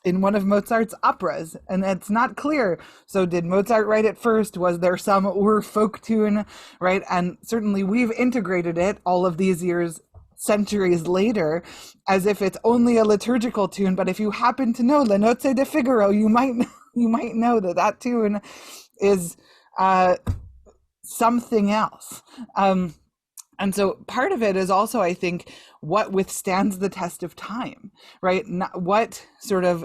one of Mozart's operas, and it's not clear. So did Mozart write it first? Was there some folk tune, right? And certainly we've integrated it all of these years, centuries later, as if it's only a liturgical tune. But if you happen to know Le Nozze de Figaro, you might know that tune is something else. And so part of it is also, I think, what withstands the test of time, right? What sort of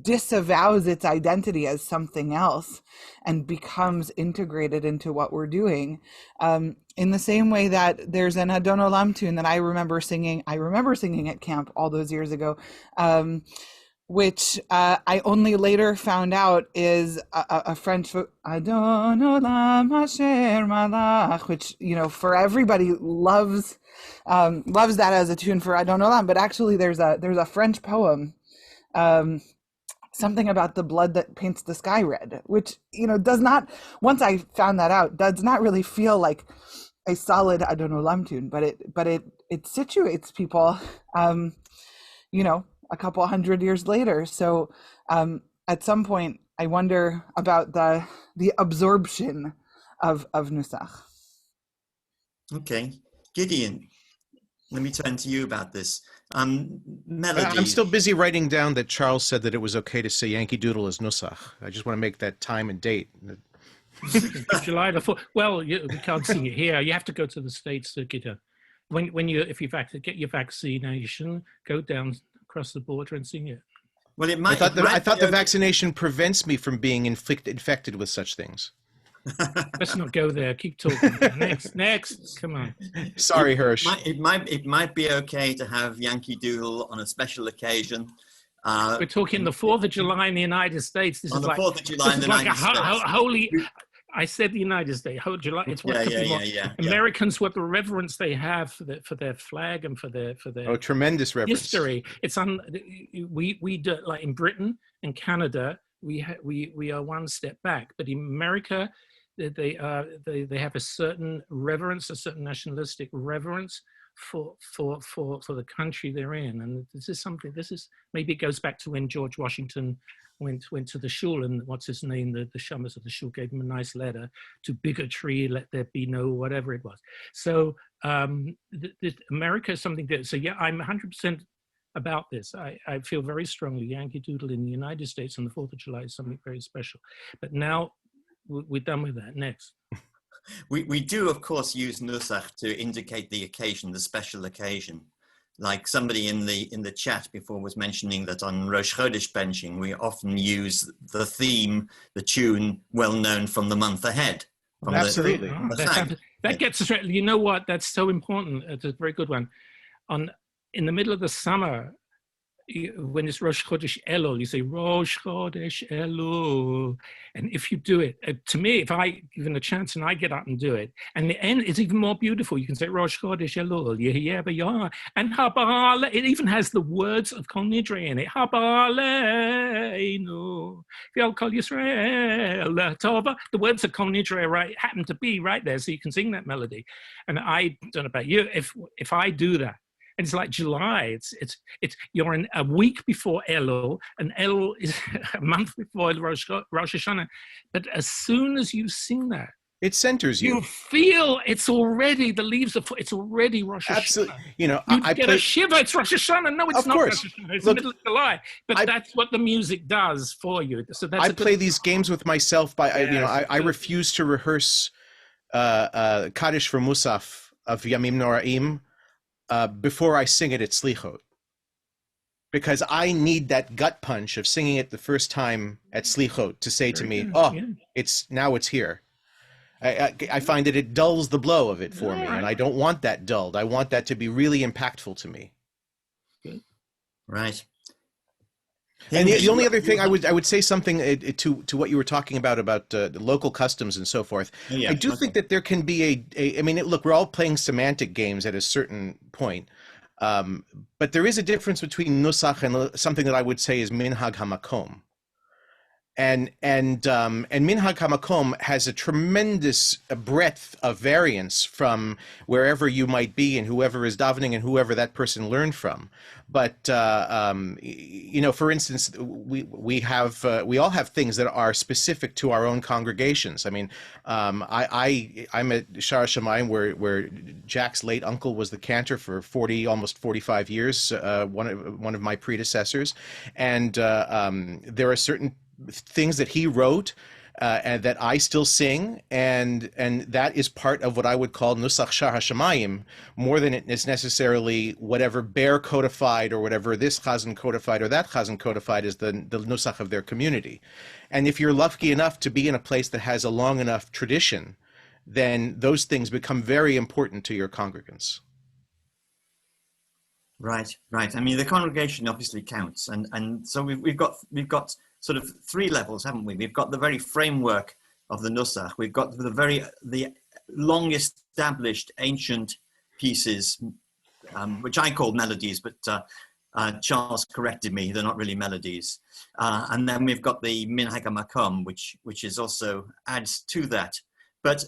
disavows its identity as something else and becomes integrated into what we're doing. In the same way that there's an Adon Olam tune that I remember singing at camp all those years ago, which I only later found out is a French Adon Olam Asher Malach, which for everybody loves that as a tune for Adon Olam, but actually there's a French poem, something about the blood that paints the sky red, which does not, once I found that out, does not really feel like a solid Adon Olam tune, but it situates people, a couple hundred years later. So at some point, I wonder about the absorption of Nusach. Okay, Gideon, let me turn to you about this. Melody. I'm still busy writing down that Charles said that it was okay to say Yankee Doodle as Nusach. I just want to make that time and date. July the 4th. Well, we can't sing it here. You have to go to the States to get if you get your vaccination, go down across the border and sing it. Well, I thought the vaccination prevents me from being infected with such things. Let's not go there. Keep talking. Next. Come on. Sorry, Hirsch. It might be okay to have Yankee Doodle on a special occasion. We're talking the 4th of July in the United States. This on is the like 4th of July in the United States. Holy. I said the United States. July. It's what Americans, what the reverence they have for their flag and for their tremendous reverence. History. It's we do, like in Britain and Canada. We are one step back, but in America, they have a certain reverence, a certain nationalistic reverence for the country they're in, and this is maybe it goes back to when George Washington went to the shul, and what's his name, the shamas of the shul gave him a nice letter to bigotry, let there be no whatever it was. So America is something that, so yeah, I'm 100% about this. I feel very strongly Yankee Doodle in the United States on the 4th of July is something very special. But now we're done with that. Next. We do, of course, use Nusach to indicate the occasion, the special occasion. Like somebody in the chat before was mentioning that on Rosh Chodesh benching, we often use the theme, the tune, well known from the month ahead. Absolutely. That gets us right. You know what? That's so important. It's a very good one. In the middle of the summer, when it's Rosh Chodesh Elul, you say Rosh Chodesh Elul. And if you do it, to me, if I given a chance and I get up and do it, and the end is even more beautiful, you can say Rosh Chodesh Elul, and Habale, it even has the words of Kol Nidre in it. Habaleinu, V'al Kol Yisrael Tova. The words of Kol Nidre happen to be right there, so you can sing that melody. And I don't know about you, if I do that, and it's like July. It's you're in a week before Elul, and Elul is a month before Rosh Hashanah. But as soon as you sing that, it centers you. You feel it's already the leaves are. It's already Rosh Hashanah. Absolutely. You know, I get a shiver. It's Rosh Hashanah. No, it's of not course. Rosh Hashanah. It's Look, the middle of July. But that's what the music does for you. So that's I play these games with myself by I refuse to rehearse Kaddish for Musaf of Yamim Noraim before I sing it at Slichot, because I need that gut punch of singing it the first time at Slichot to say to me, it's here. I find that it dulls the blow of it for me, and I don't want that dulled. I want that to be really impactful to me. Good. Right. And the only other thing I would say something to what you were talking about the local customs and so forth. Yeah, I do think that there can be I mean, look, we're all playing semantic games at a certain point, but there is a difference between Nusach and something that I would say is Minhag HaMakom. And Minhag HaMakom has a tremendous breadth of variance from wherever you might be and whoever is davening and whoever that person learned from. But you know, for instance, we all have things that are specific to our own congregations. I mean, I'm at Shara Shamayim where Jack's late uncle was the cantor for almost 45 years, one of my predecessors, and there are certain things that he wrote and that I still sing, and that is part of what I would call Nusach Shar HaShamayim, more than it is necessarily whatever Bear codified or whatever this Chazan codified or that Chazan codified is the Nusach of their community. And if you're lucky enough to be in a place that has a long enough tradition, then those things become very important to your congregants. Right. I mean, the congregation obviously counts, and so we've got sort of three levels, haven't we? We've got the very framework of the Nusach. We've got the long established ancient pieces, which I call melodies, but Charles corrected me. They're not really melodies. And then we've got the Minhag HaMakom, which is also adds to that. But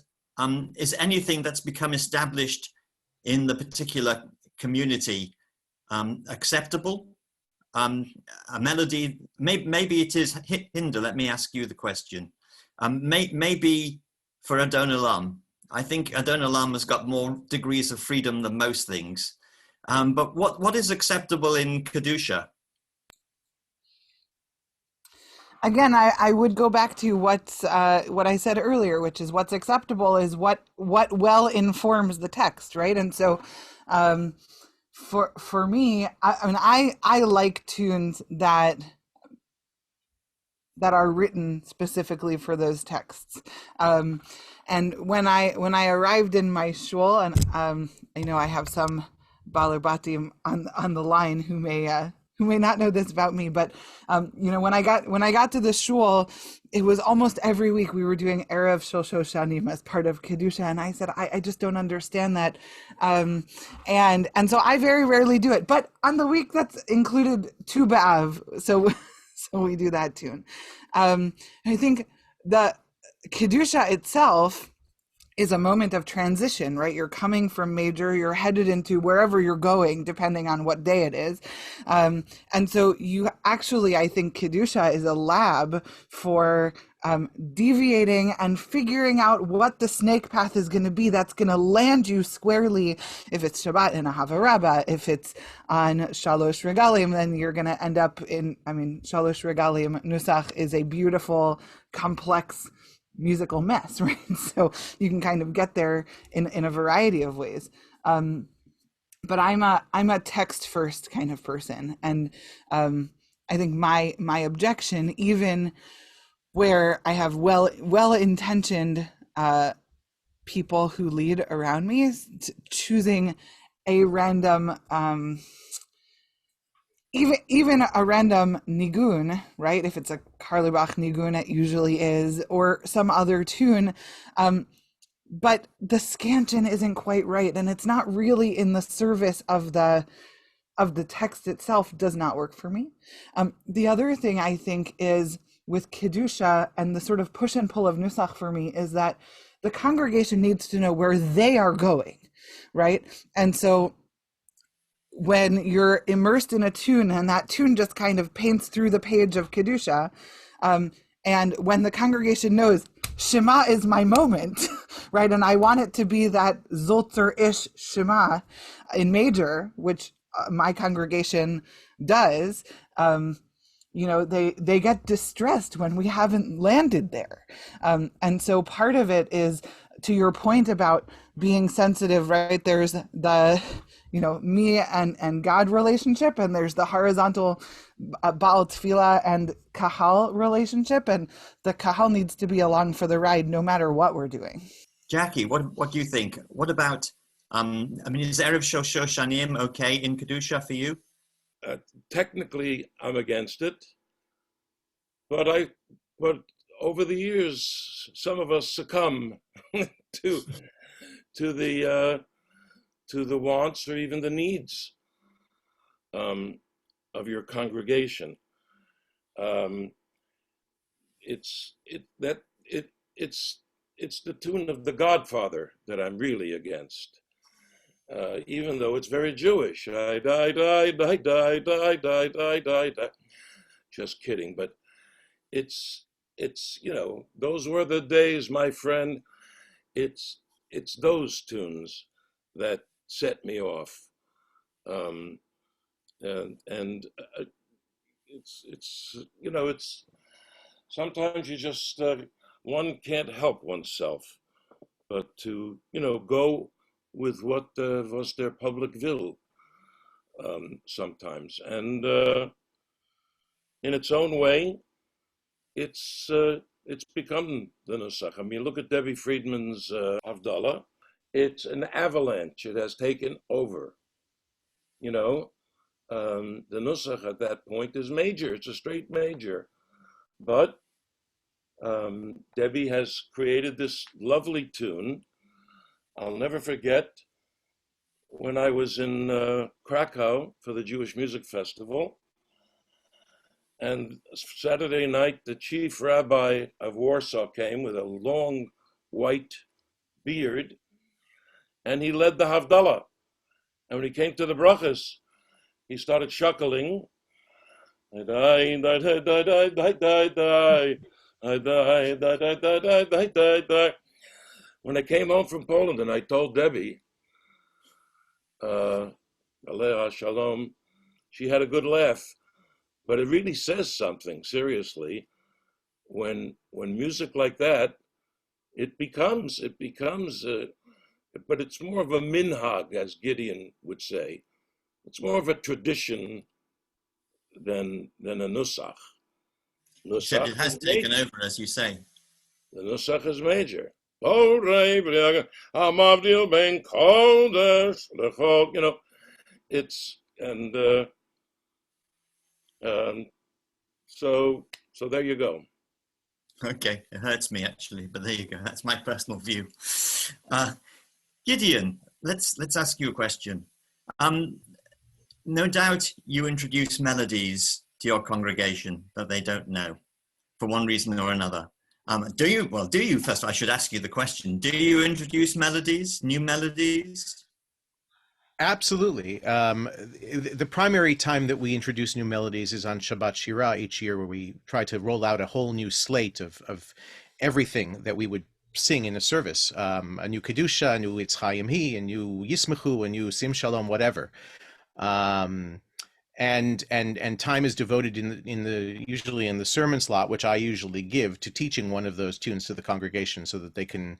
is anything that's become established in the particular community acceptable? A melody, maybe it is Hinda. Let me ask you the question. Maybe for Adon Olam, I think Adon Olam has got more degrees of freedom than most things. But what is acceptable in Kedusha? Again, I would go back to what I said earlier, which is what's acceptable is what well informs the text, right? And so, for me, I like tunes that are written specifically for those texts. And when I arrived in my shul, and I know I have some Baler Batim on the line who may not know this about me, but you know, when I got to the shul, it was almost every week we were doing Erev Shel Shoshanim as part of Kedusha, and I said I just don't understand that, and so I very rarely do it. But on the week that's included Tu B'Av, so we do that tune. I think the Kedusha itself is a moment of transition, right? You're coming from major, you're headed into wherever you're going, depending on what day it is. And so you actually, I think Kedusha is a lab for deviating and figuring out what the snake path is going to be that's going to land you squarely. If it's Shabbat in a Havarabba, if it's on Shalosh Regalim, then you're going to end up in, Shalosh Regalim, Nusach is a beautiful, complex musical mess, right? So you can kind of get there in a variety of ways. But I'm a text first kind of person, and I think my objection, even where I have well intentioned people who lead around me, is choosing a random even a random nigun, right? If it's a Karlebach nigun, it usually is, or some other tune. But the scansion isn't quite right, and it's not really in the service of the text itself. Does not work for me. The other thing I think is with Kedusha and the sort of push and pull of Nusach for me is that the congregation needs to know where they are going, right? And so when you're immersed in a tune and that tune just kind of paints through the page of Kedusha, and when the congregation knows Shema is my moment, right? And I want it to be that Zolzer-ish Shema in major, which my congregation does, they get distressed when we haven't landed there. And so part of it is, to your point about being sensitive, right? There's the, me and God relationship, and there's the horizontal Baal Tefillah and Kahal relationship, and the Kahal needs to be along for the ride no matter what we're doing. Jackie, what do you think? What about, is Erev Shoshanim okay in Kedusha for you? Technically, I'm against it, but over the years, some of us succumb to the wants or even the needs of your congregation. It's the tune of the Godfather that I'm really against. Even though it's very Jewish. I die. Just kidding, but it's those were the days, my friend. It's those tunes that set me off. It's sometimes you just one can't help oneself but to go with what was their public will sometimes, and in its own way it's become the Nusach. I mean, look at Debbie Friedman's Havdalah. It's an avalanche. It has taken over. The Nusach at that point is major. It's a straight major. But Debbie has created this lovely tune. I'll never forget when I was in Krakow for the Jewish Music Festival. And Saturday night, the chief rabbi of Warsaw came with a long white beard, and he led the Havdalah. And when he came to the brachas, he started chuckling. When I came home from Poland and I told Debbie, Aleha Shalom, she had a good laugh. But it really says something, seriously, when music like that, it becomes, but it's more of a minhag, as Gideon would say. It's more of a tradition than a nusach. Nusach it has taken over, as you say. The nusach is major. It's, and so there you go. Okay, it hurts me actually, but there you go. That's my personal view. Gideon, let's ask you a question. No doubt you introduce melodies to your congregation that they don't know for one reason or another. Do you? First, I should ask you the question. Do you introduce melodies, new melodies? Absolutely. The primary time that we introduce new melodies is on Shabbat Shirah each year, where we try to roll out a whole new slate of everything that we would sing in a service. A new Kedusha, a new It's Chaim Hi, a new Yismechu, a new Sim Shalom, whatever. And time is devoted usually in the sermon slot, which I usually give, to teaching one of those tunes to the congregation so that they can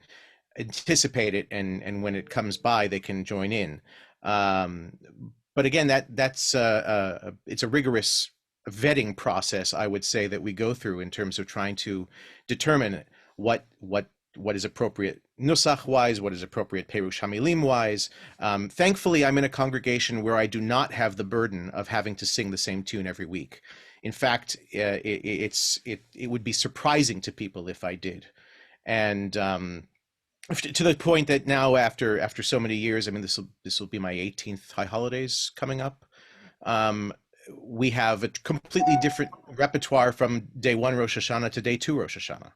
anticipate it, and when it comes by, they can join in. But again, that's it's a rigorous vetting process, I would say, that we go through in terms of trying to determine what what is appropriate Nusach wise, what is appropriate Perush Hamilim wise. Thankfully, I'm in a congregation where I do not have the burden of having to sing the same tune every week. In fact, it would be surprising to people if I did. And to the point that now, after so many years, I mean, this will be my 18th High Holidays coming up. We have a completely different repertoire from day 1 Rosh Hashanah to day 2 Rosh Hashanah.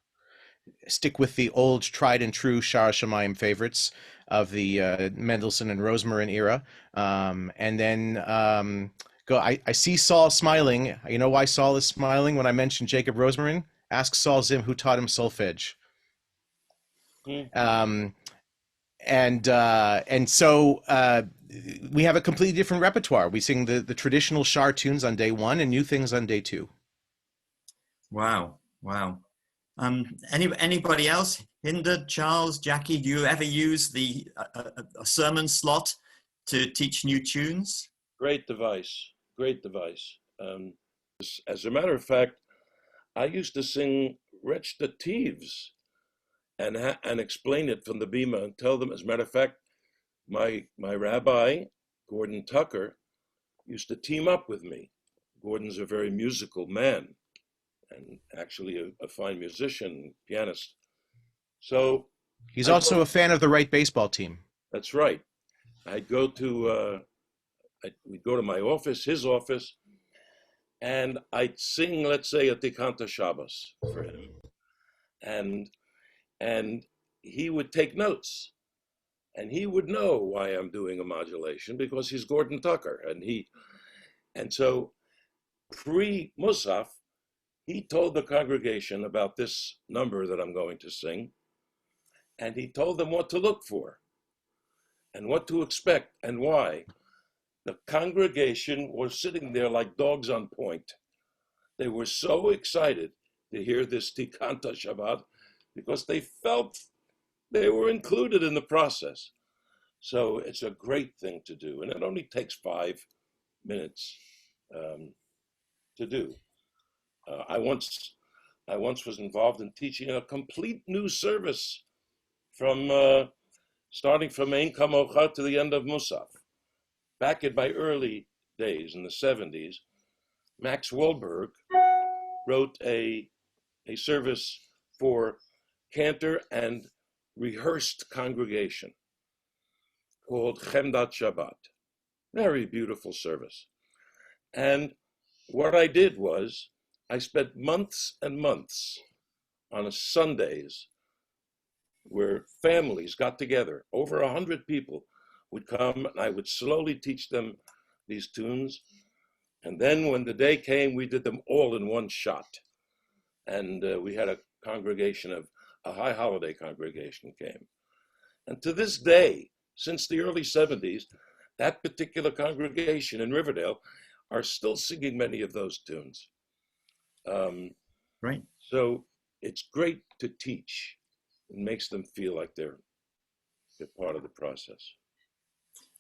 Stick with the old tried and true Shara Shemayim favorites of the Mendelsohn and Rosmarin era, and then go. I see Saul smiling. You know why Saul is smiling when I mention Jacob Rosmarin? Ask Saul Zim who taught him solfege. And so we have a completely different repertoire. We sing the traditional Shar tunes on day 1 and new things on day 2. Wow. Anybody else? Hinda, Charles, Jackie, do you ever use a sermon slot to teach new tunes? Great device. As a matter of fact, I used to sing Rech Thieves and explain it from the Bima and tell them. As a matter of fact, my rabbi, Gordon Tucker, used to team up with me. Gordon's a very musical man and actually a fine musician, pianist. So he's also a fan of the right baseball team. That's right. I'd go to we'd go to my office, his office, and I'd sing, let's say, a Tikanta Shabbos for him, and he would take notes, and he would know why I'm doing a modulation because he's Gordon Tucker, and so pre-Musaf, he told the congregation about this number that I'm going to sing, and he told them what to look for and what to expect and why. The congregation was sitting there like dogs on point. They were so excited to hear this Tikanta Shabbat because they felt they were included in the process. So it's a great thing to do, and it only takes 5 minutes to do. I once was involved in teaching a complete new service from starting from Ein Kamocha to the end of Musaf. Back in my early days in the 70s, Max Wahlberg wrote a service for Cantor and rehearsed congregation called Chemdat Shabbat. Very beautiful service. And what I did was I spent months and months on Sundays where families got together. Over 100 people would come, and I would slowly teach them these tunes. And then when the day came, we did them all in one shot. And we had a congregation of, a high holiday congregation came. And to this day, since the early 70s, that particular congregation in Riverdale are still singing many of those tunes. Right. So it's great to teach. It makes them feel like they're part of the process.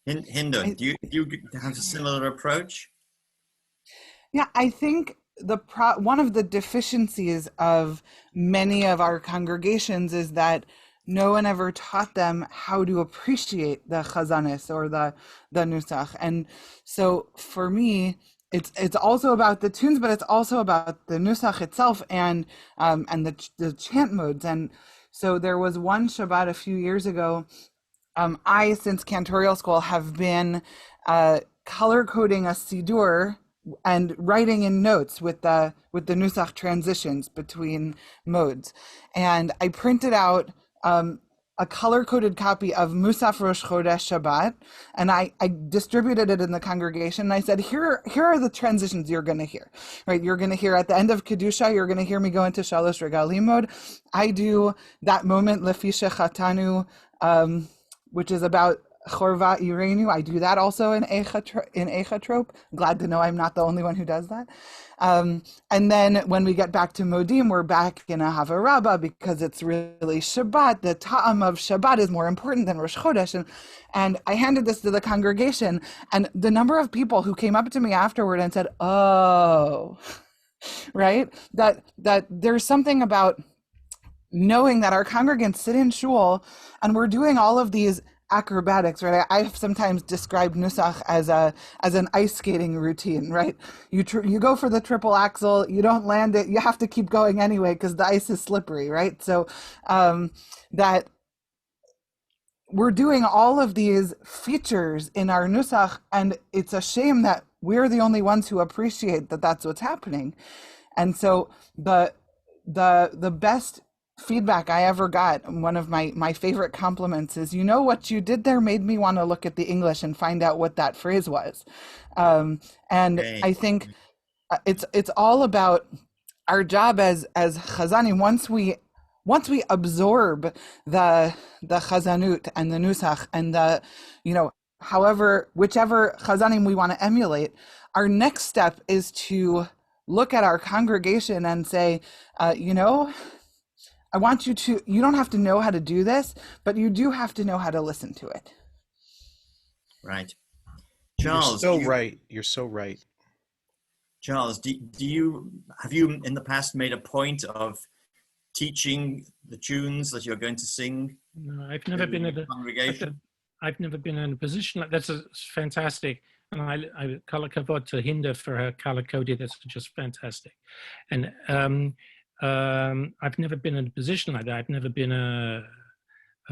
Hinda, do you have a similar approach? Yeah, I think one of the deficiencies of many of our congregations is that no one ever taught them how to appreciate the chazanis or the nusach. And so for me, it's also about the tunes, but it's also about the nusach itself and the chant modes. And so there was one Shabbat a few years ago. I, since cantorial school, have been color coding a Cedure and writing in notes with the Nusach transitions between modes. And I printed out a color-coded copy of Musaf Rosh Chodesh Shabbat, and I distributed it in the congregation. And I said, here are the transitions you're going to hear. Right, you're going to hear at the end of Kedusha, you're going to hear me go into Shalosh Regalim mode. I do that moment Lefi Shechatanu, which is about Chorva Irenu. I do that also in Echatrop. Glad to know I'm not the only one who does that. And then when we get back to Modim, we're back in Ahava Rabbah because it's really Shabbat. The ta'am of Shabbat is more important than Rosh Chodesh. And I handed this to the congregation, and the number of people who came up to me afterward and said, oh, right? That there's something about knowing that our congregants sit in shul and we're doing all of these acrobatics, right? I've sometimes described Nusach as an ice skating routine, right? You go for the triple axel, you don't land it, you have to keep going anyway because the ice is slippery, right? So that we're doing all of these features in our Nusach, and it's a shame that we're the only ones who appreciate that that's what's happening. And so the best feedback I ever got, one of my favorite compliments is, you know, what you did there made me want to look at the English and find out what that phrase was. And Okay. I think it's all about our job as chazanim. Once we absorb the chazanut and the nusach and the, you know, whichever chazanim we want to emulate, our next step is to look at our congregation and say, you know, I want you don't have to know how to do this, but you do have to know how to listen to it. Right. Charles. You're so right. Charles, have you in the past made a point of teaching the tunes that you're going to sing? No, I've never been in a congregation. I've never been in a position like that's fantastic. And I kol hakavod to Hinda for her color coded. That's just fantastic. And I've never been in a position like that. I've never been a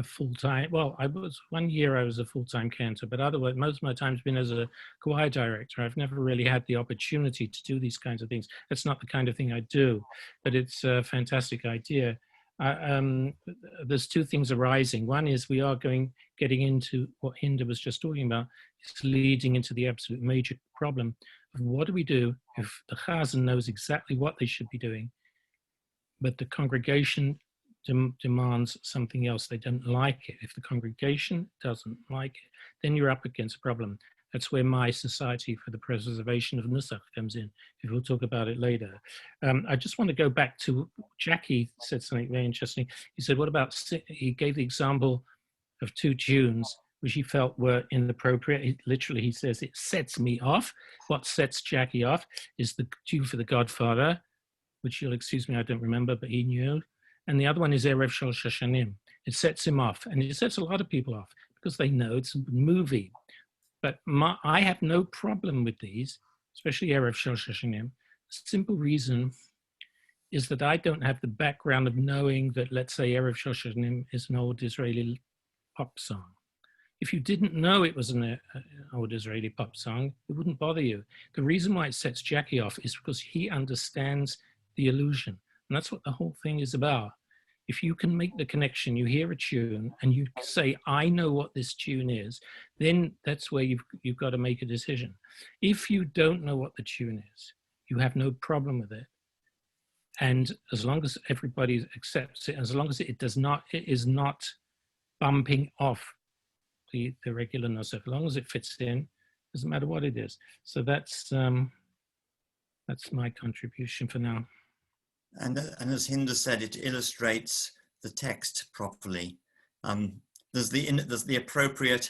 full-time, well, I was 1 year I was a full-time cantor, but otherwise most of my time's been as a choir director. I've never really had the opportunity to do these kinds of things. That's not the kind of thing I do, but it's a fantastic idea. There's two things arising. One is we are getting into what Hinda was just talking about. It's leading into the absolute major problem of what do we do if the chazan knows exactly what they should be doing, but the congregation demands something else. They don't like it. If the congregation doesn't like it, then you're up against a problem. That's where my Society for the Preservation of Nusach comes in. We'll talk about it later. I just want to go back to, Jackie said something very interesting. He said, what about, he gave the example of two tunes which he felt were inappropriate. He says, it sets me off. What sets Jackie off is the tune for the Godfather, which you'll excuse me, I don't remember, but he knew. And the other one is Erev Shel Shoshanim. It sets him off, and it sets a lot of people off because they know it's a movie. But I have no problem with these, especially Erev Shel Shoshanim. The simple reason is that I don't have the background of knowing that, let's say, Erev Shel Shoshanim is an old Israeli pop song. If you didn't know it was an old Israeli pop song, it wouldn't bother you. The reason why it sets Jackie off is because he understands the illusion. And that's what the whole thing is about. If you can make the connection, you hear a tune and you say, I know what this tune is, then that's where you've got to make a decision. If you don't know what the tune is, you have no problem with it. And as long as everybody accepts it, as long as it is not bumping off the regular nusach, as long as it fits in, doesn't matter what it is. So that's my contribution for now. And as Hinda said, it illustrates the text properly. There's the appropriate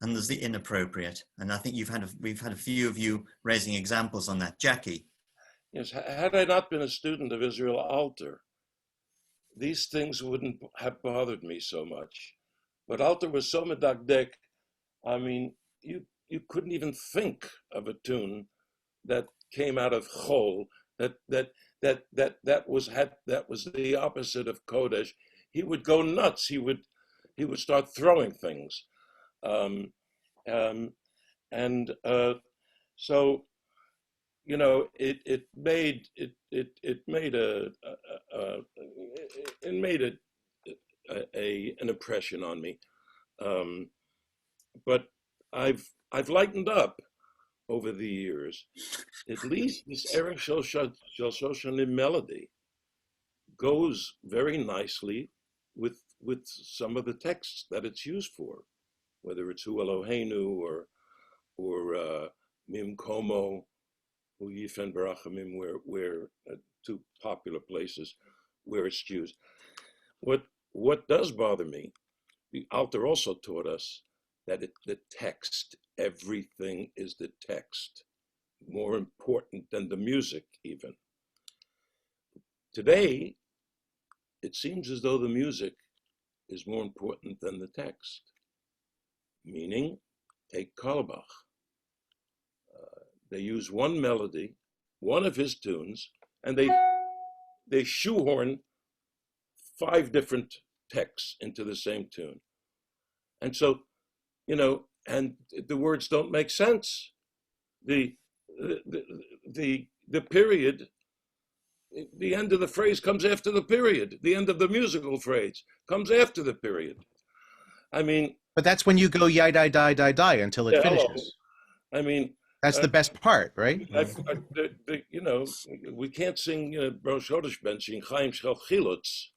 and there's the inappropriate. And I think we've had a few of you raising examples on that. Jackie. Yes, had I not been a student of Israel Alter, these things wouldn't have bothered me so much. But Alter was so medagdek, I mean, you couldn't even think of a tune that came out of Chol, that was the opposite of Kodesh. He would go nuts. He would start throwing things, so you know it made an impression on me. But I've lightened up over the years. At least this Erev Shel Shoshanim melody goes very nicely with some of the texts that it's used for, whether it's Hu Eloheinu or Mim Komo, Hu Yifen Barachamim, where two popular places where it's used. What does bother me, the Alter also taught us that the text, everything is the text, more important than the music even. Today, it seems as though the music is more important than the text. Meaning, take Karlbach. They use one melody, one of his tunes, and they shoehorn 5 different texts into the same tune. And so, and the words don't make sense. The period, the end of the phrase comes after the period. The end of the musical phrase comes after the period. I mean, but that's when you go yai die die die die until it finishes. I mean, that's the best part, right? We can't sing Rosh Chodesh Ben sing Chaim Shel Chilutz,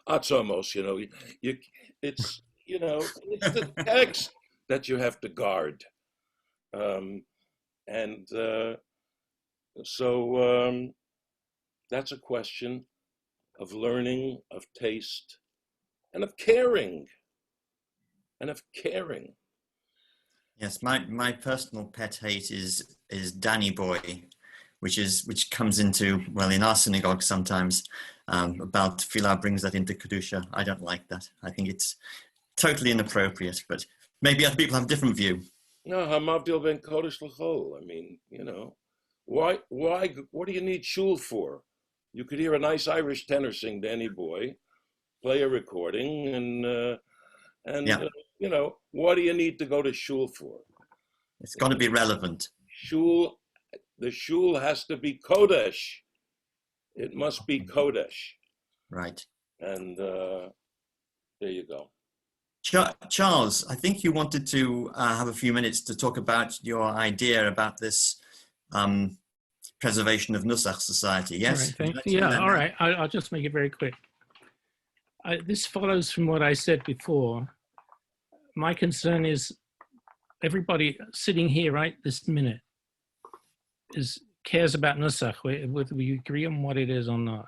Atzamos. It's the text that you have to guard, so that's a question of learning, of taste, and of caring. Yes, my personal pet hate is Danny Boy, which comes into, well, in our synagogue sometimes, about Tefillah brings that into Kedusha. I don't like that. I think it's totally inappropriate, but maybe other people have a different view. No, Hamavdil ben Kodesh l'chol. I mean, why, what do you need shul for? You could hear a nice Irish tenor sing Danny Boy, play a recording, and what do you need to go to shul for? It's got to be relevant. The shul has to be Kodesh. It must be Kodesh. Right. And there you go. Charles, I think you wanted to have a few minutes to talk about your idea about this preservation of Nusach society. Yes? All right, yeah, all right. I'll just make it very quick. This follows from what I said before. My concern is everybody sitting here right this minute cares about Nusach, whether we agree on what it is or not.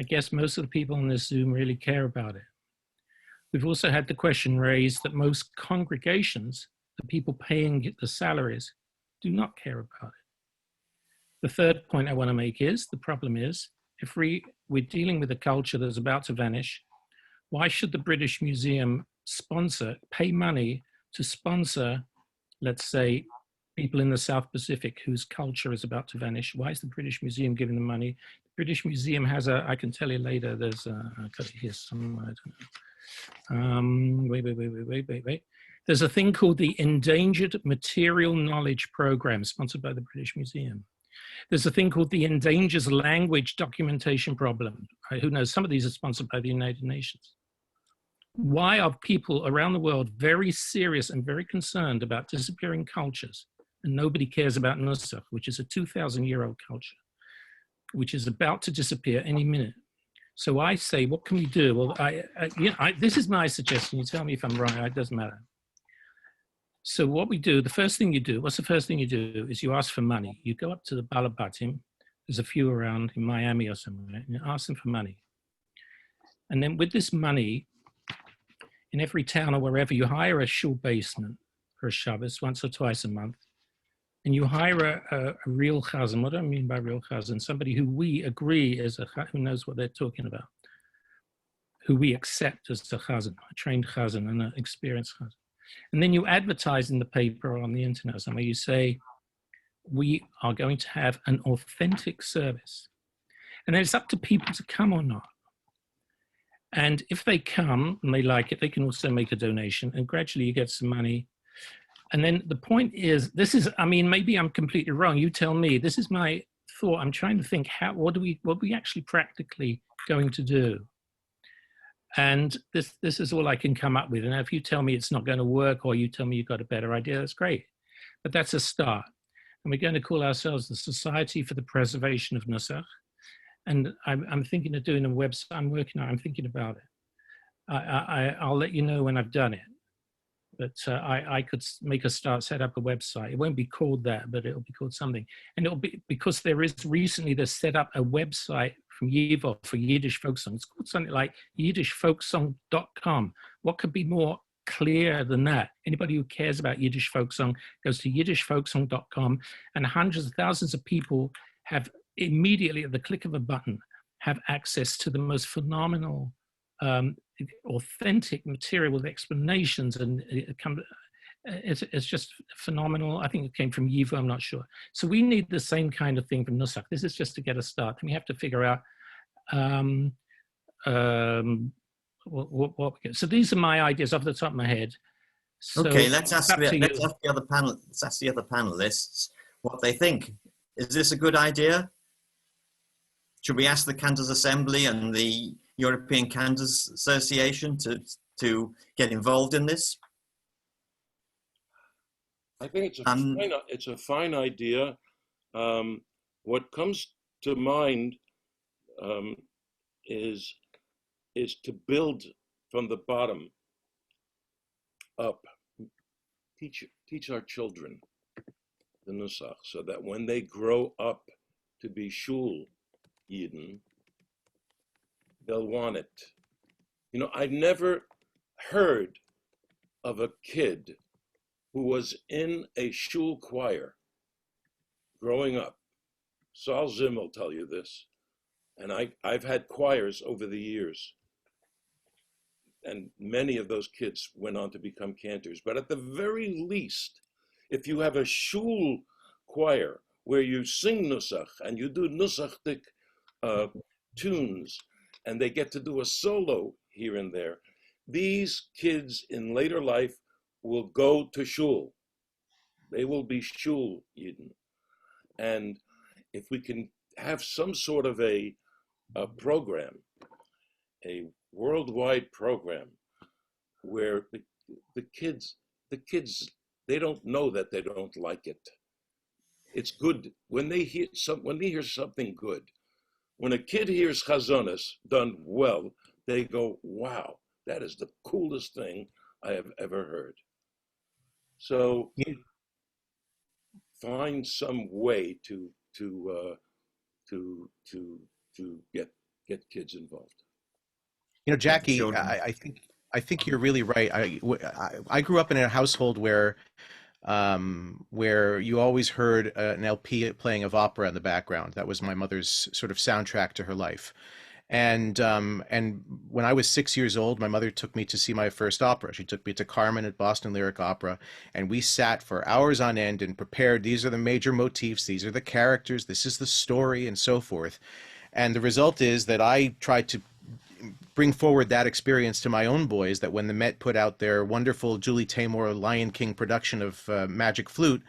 I guess most of the people on this Zoom really care about it. We've also had the question raised that most congregations, the people paying the salaries, do not care about it. The third point I want to make is, the problem is, if we're dealing with a culture that's about to vanish, why should the British Museum pay money to sponsor, let's say, people in the South Pacific whose culture is about to vanish? Why is the British Museum giving them money? The British Museum has I can tell you later, there's I've got it here somewhere, I don't know. Wait. There's a thing called the Endangered Material Knowledge Program, sponsored by the British Museum. There's a thing called the Endangered Language Documentation Problem. Who knows? Some of these are sponsored by the United Nations. Why are people around the world very serious and very concerned about disappearing cultures, and nobody cares about Nusach, which is a 2,000-year-old culture, which is about to disappear any minute? So I say, what can we do? Well, this is my suggestion. You tell me if I'm wrong. It doesn't matter. So what we do, the first thing you do, what's the first thing you do is you ask for money. You go up to the Balabatim. There's a few around in Miami or somewhere, and you ask them for money. And then with this money, in every town or wherever, you hire a shul basement for a Shabbos once or twice a month. And you hire a real chazan. What do I mean by real chazan? Somebody who we agree is who knows what they're talking about, who we accept as a chazan, a trained chazan and an experienced chazan. And then you advertise in the paper or on the internet somewhere. You say, we are going to have an authentic service. And then it's up to people to come or not. And if they come and they like it, they can also make a donation, and gradually you get some money. And then the point is, maybe I'm completely wrong. You tell me. This is my thought. I'm trying to think, what are we actually practically going to do? And this is all I can come up with. And if you tell me it's not going to work, or you tell me you've got a better idea, that's great. But that's a start. And we're going to call ourselves the Society for the Preservation of Nusach. And I'm thinking of doing a website. I'm working on it. I'm thinking about it. I'll let you know when I've done it. But I could set up a website. It won't be called that, but it'll be called something. And it'll be, because they set up a website from Yeshivah for Yiddish folk songs. It's called something like yiddishfolksong.com. What could be more clear than that? Anybody who cares about Yiddish folk song goes to yiddishfolksong.com, and hundreds of thousands of people have immediately at the click of a button have access to the most phenomenal, authentic material with explanations, and it's just phenomenal. I think it came from Yeshivah, I'm not sure. So we need the same kind of thing from Nusach. This is just to get a start. And we have to figure out so these are my ideas off the top of my head. So okay, let's ask the other panelists what they think. Is this a good idea? Should we ask the Cantors Assembly and the European Cantors Association to get involved in this? I think it's a fine idea. What comes to mind is to build from the bottom up. Teach our children the Nusach, so that when they grow up to be shul Yidden, they'll want it. You know, I've never heard of a kid who was in a shul choir growing up. Saul Zim will tell you this. And I've had choirs over the years. And many of those kids went on to become cantors. But at the very least, if you have a shul choir where you sing Nusach and you do Nusachtic tunes, and they get to do a solo here and there, these kids in later life will go to shul. They will be shul Yidden. And if we can have some sort of a program, a worldwide program, where the kids, they don't know that they don't like it. It's good when they hear something good. When a kid hears chazonas done well, they go, "Wow, that is the coolest thing I have ever heard." So find some way to get kids involved. You know, Jackie, I think you're really right. I grew up in a household where you always heard an LP playing of opera in the background. That was my mother's sort of soundtrack to her life. And when I was 6 years old, my mother took me to see my first opera. She took me to Carmen at Boston Lyric Opera, and we sat for hours on end and prepared. These are the major motifs. These are the characters. This is the story, and so forth. And the result is that I tried to bring forward that experience to my own boys, that when the Met put out their wonderful Julie Taymor Lion King production of Magic Flute,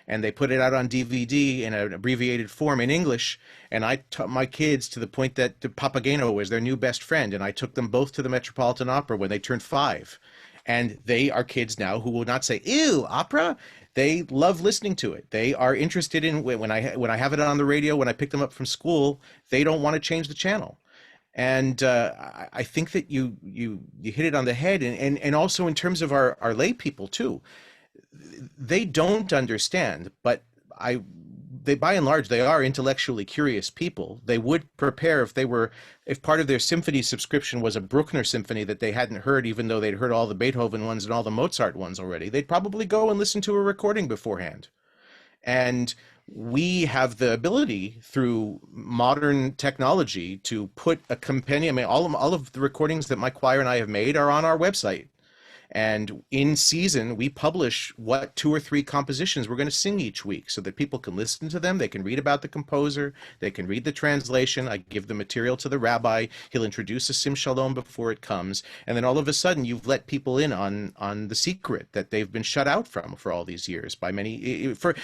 and they put it out on DVD in an abbreviated form in English, and I taught my kids to the point that Papageno was their new best friend, and I took them both to the Metropolitan Opera when they turned 5. And they are kids now who will not say, "Ew, opera?" They love listening to it. They are interested in, when I have it on the radio, when I pick them up from school, they don't want to change the channel. And I think that you hit it on the head, and also in terms of our lay people too. They don't understand, but they by and large, they are intellectually curious people. They would prepare if part of their symphony subscription was a Bruckner symphony that they hadn't heard, even though they'd heard all the Beethoven ones and all the Mozart ones already, they'd probably go and listen to a recording beforehand. And we have the ability through modern technology to put a compendium. I mean, all of the recordings that my choir and I have made are on our website. And in season, we publish what 2 or 3 compositions we're going to sing each week, so that people can listen to them. They can read about the composer. They can read the translation. I give the material to the rabbi. He'll introduce a Sim Shalom before it comes. And then all of a sudden, you've let people in on the secret that they've been shut out from for all these years by for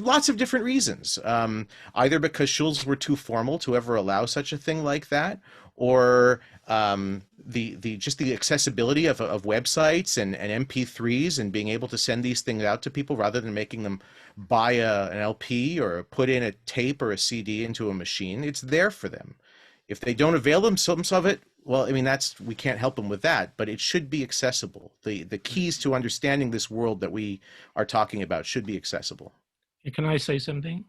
lots of different reasons. Either because shuls were too formal to ever allow such a thing like that, or just the accessibility of websites and MP3s, and being able to send these things out to people rather than making them buy an LP or put in a tape or a CD into a machine. It's there for them. If they don't avail themselves of it, well, I mean, we can't help them with that, but it should be accessible. The keys to understanding this world that we are talking about should be accessible. Can I say something?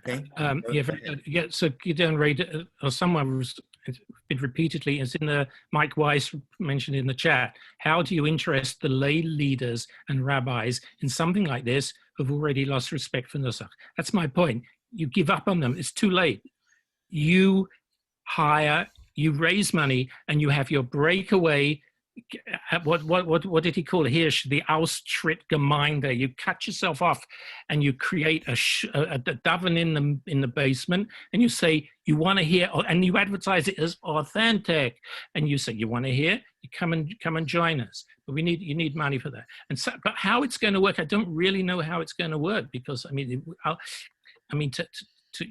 Okay. So Gideon Ray, or someone was been repeatedly, as in the Mike Weiss mentioned in the chat, how do you interest the lay leaders and rabbis in something like this who've already lost respect for Nusach? That's my point. You give up on them. It's too late. You hire, you raise money, and you have your breakaway. What did he call it? Hirsch, the Austrittgemeinde. You cut yourself off, and you create a daven in the basement, and you say you want to hear, and you advertise it as authentic, and you say you want to hear. You come and join us, but you need money for that. And so, but how it's going to work, I don't really know how it's going to work, because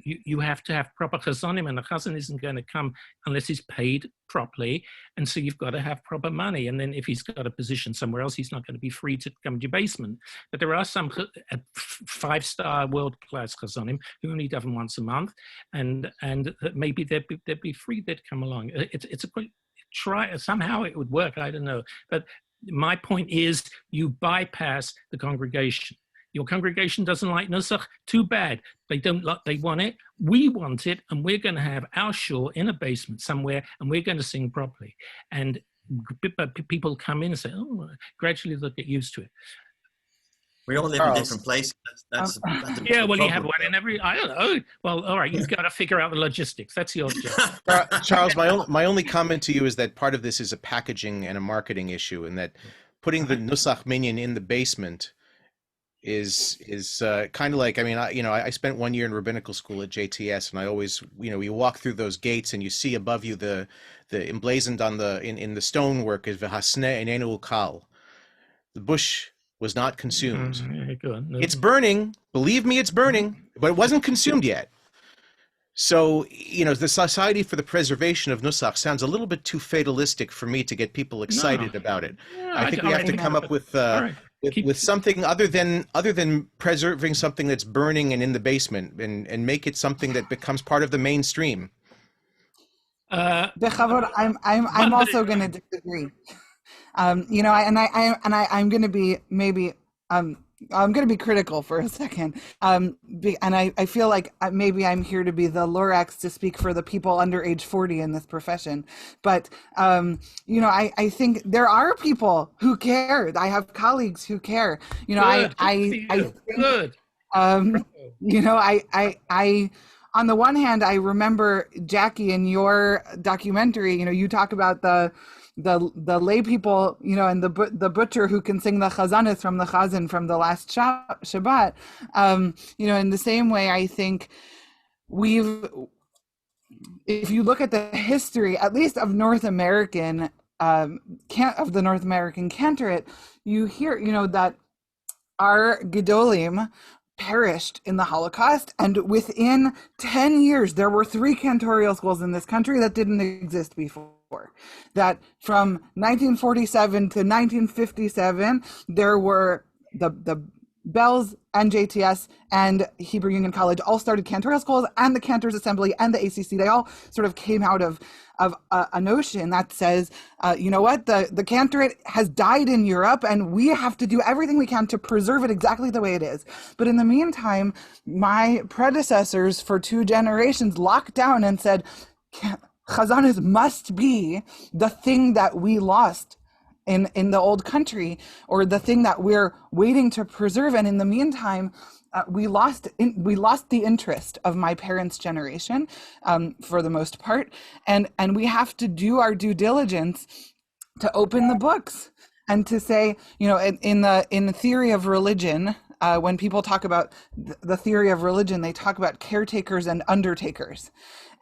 you have to have proper chazonim, and the chazan isn't going to come unless he's paid properly, and so you've got to have proper money. And then if he's got a position somewhere else, he's not going to be free to come to your basement. But there are some 5-star world-class chazonim who only daven once a month, and maybe they'd be free. They'd come along. It's a good try. Somehow it would work. I don't know. But my point is, you bypass the congregation. Your congregation doesn't like Nusach, too bad. They want it, we want it, and we're going to have our shul in a basement somewhere, and we're going to sing properly. And people come in and say, oh, gradually they'll get used to it. We all live in different places. That's yeah, well, you have one in every, I don't know. Well, all right, you've got to figure out the logistics. That's your job. Charles, my only comment to you is that part of this is a packaging and a marketing issue, and that putting the Nusach minyan in the basement is kind of like, I mean, I spent 1 year in rabbinical school at JTS, and I always, you walk through those gates and you see above you the emblazoned on in the stonework is v'hasneh einenu kal. The bush was not consumed. It's burning. Believe me, it's burning, but it wasn't consumed yet. So, the Society for the Preservation of Nusach sounds a little bit too fatalistic for me to get people excited about it. Yeah, I think we have to come up with something other than preserving something that's burning and in the basement, and make it something that becomes part of the mainstream. I'm also going to disagree. I'm going to be maybe I'm going to be critical for a second, and I feel like maybe I'm here to be the Lorax to speak for the people under age 40 in this profession. But, I think there are people who care. I have colleagues who care. Good. On the one hand, I remember, Jackie, in your documentary, you talk about the lay people, and the butcher who can sing the chazanis from the chazan from the last Shabbat. In the same way, I think if you look at the history, at least of North American, of the North American cantorate, you hear, that our Gedolim perished in the Holocaust, and within 10 years, there were 3 cantorial schools in this country that didn't exist before. That from 1947 to 1957, there were the Bells and JTS and Hebrew Union College all started cantorial schools, and the Cantors Assembly and the ACC. They all sort of came out of a notion that says, the cantorate has died in Europe, and we have to do everything we can to preserve it exactly the way it is. But in the meantime, my predecessors for 2 generations locked down and said, Chazanis must be the thing that we lost in the old country, or the thing that we're waiting to preserve. And in the meantime, we lost the interest of my parents' generation, for the most part, and we have to do our due diligence to open the books and to say, in the theory of religion. When people talk about the theory of religion, they talk about caretakers and undertakers.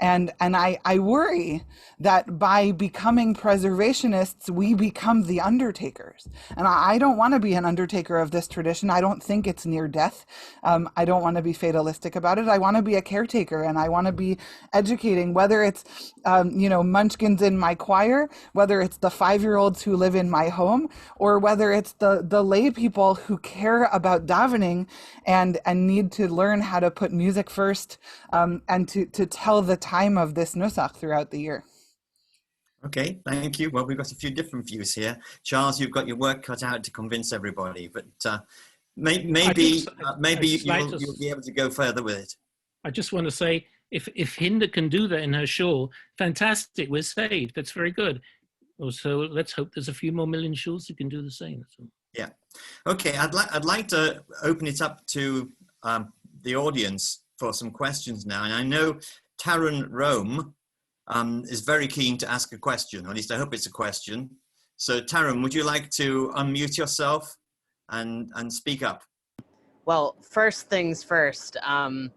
And I worry that by becoming preservationists, we become the undertakers. And I don't want to be an undertaker of this tradition. I don't think it's near death. I don't want to be fatalistic about it. I want to be a caretaker, and I want to be educating, whether it's, munchkins in my choir, whether it's the 5-year-olds who live in my home, or whether it's the lay people who care about davening and need to learn how to put music first, and to tell the time of this Nusach throughout the year. Okay, thank you. Well, we've got a few different views here. Charles, you've got your work cut out to convince everybody, but maybe you'll be able to go further with it. I just want to say, if Hinda can do that in her shul, fantastic, we're saved. That's very good. So let's hope there's a few more million shuls who can do the same. Yeah. Okay, I'd like to open it up to the audience for some questions now. And I know Taron Rome is very keen to ask a question, or at least I hope it's a question. So Taram, would you like to unmute yourself and speak up? Well, first things first, I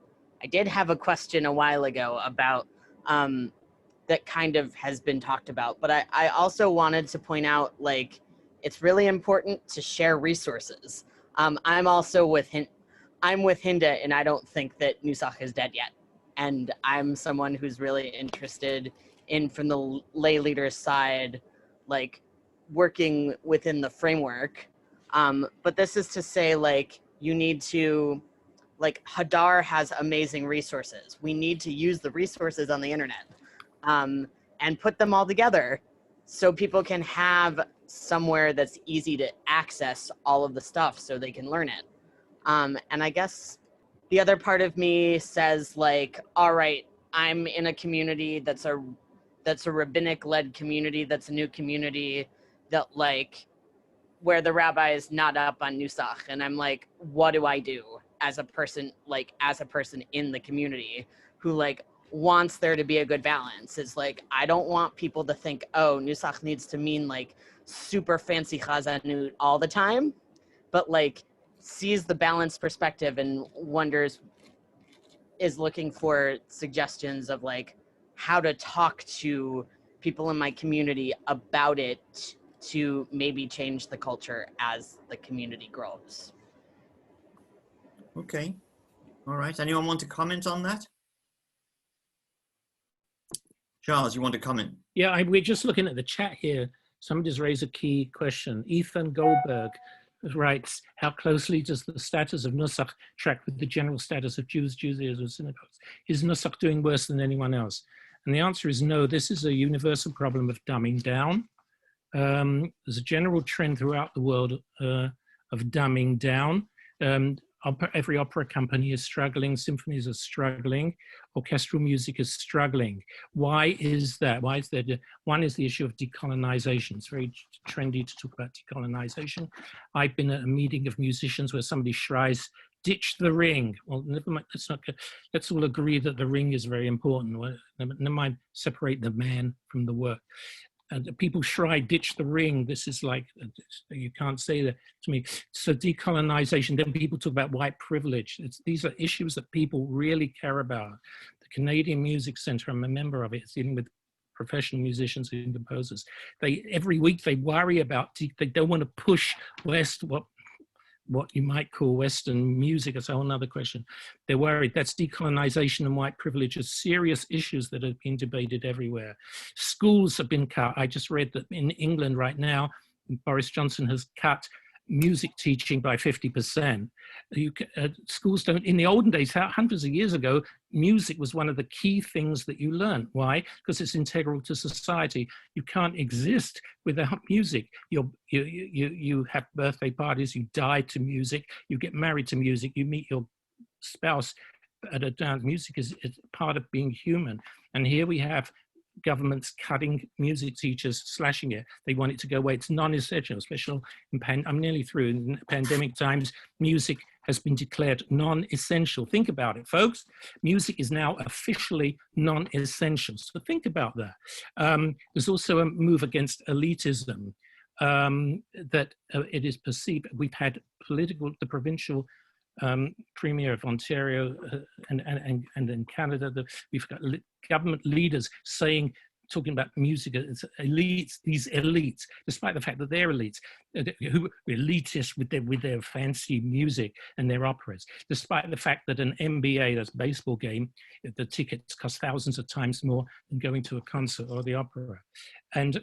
did have a question a while ago about that kind of has been talked about, but I also wanted to point out, like, it's really important to share resources. I'm also with Hinda, and I don't think that Nusach is dead yet. And I'm someone who's really interested in, from the lay leader's side, like, working within the framework. But this is to say, like, you need to, like, Hadar has amazing resources. We need to use the resources on the internet and put them all together so people can have somewhere that's easy to access all of the stuff so they can learn it. And I guess the other part of me says, like, all right, I'm in a community that's a rabbinic-led community, that's a new community that, like, where the rabbi is not up on Nusach, and I'm like, what do I do as a person, like, as a person in the community who, like, wants there to be a good balance? Is like, I don't want people to think, oh, Nusach needs to mean, like, super fancy chazanut all the time, but, like, sees the balanced perspective and is looking for suggestions of, like, how to talk to people in my community about it to maybe change the culture as the community grows. Okay. All right. Anyone want to comment on that? Charles, you want to comment? Yeah, we're just looking at the chat here. Somebody's raised a key question. Ethan Goldberg writes, how closely does the status of Nusach track with the general status of Jews, Judaism, synagogues? Is Nusach doing worse than anyone else? And the answer is no. This is a universal problem of dumbing down. There's a general trend throughout the world of dumbing down. Every opera company is struggling, symphonies are struggling, orchestral music is struggling. Why is that? Why is that? One is the issue of decolonization. It's very trendy to talk about decolonization. I've been at a meeting of musicians where somebody shrieks, ditch the ring. Well, never mind, let's all agree that the ring is very important. Never mind, separate the man from the work. And people try ditch the ring. This is like, you can't say that to me. So decolonization, then people talk about white privilege. These are issues that people really care about. The Canadian Music Centre, I'm a member of it, it's dealing with professional musicians and composers. Every week they worry about, they don't want to push West, what you might call Western music. It's a whole other question. They're worried. That's decolonization and white privilege are serious issues that have been debated everywhere. Schools have been cut. I just read that in England right now, Boris Johnson has cut music teaching by 50%. Schools don't, in the olden days, hundreds of years ago, music was one of the key things that you learn. Why? Because it's integral to society. You can't exist without music. You have birthday parties, you die to music, you get married to music, you meet your spouse at a dance. Music is part of being human. And here we have governments cutting music teachers, slashing it. They want it to go away. It's non-essential, especially I'm nearly through. In pandemic times, music has been declared non-essential. Think about it, folks. Music is now officially non-essential. So think about that. There's also a move against elitism that it is perceived. We've had the provincial Premier of Ontario and in Canada, we've got government leaders talking about music as elites, these elites, despite the fact that they're elites, who are elitist with their fancy music and their operas, despite the fact that an NBA, that's a baseball game, the tickets cost thousands of times more than going to a concert or the opera. And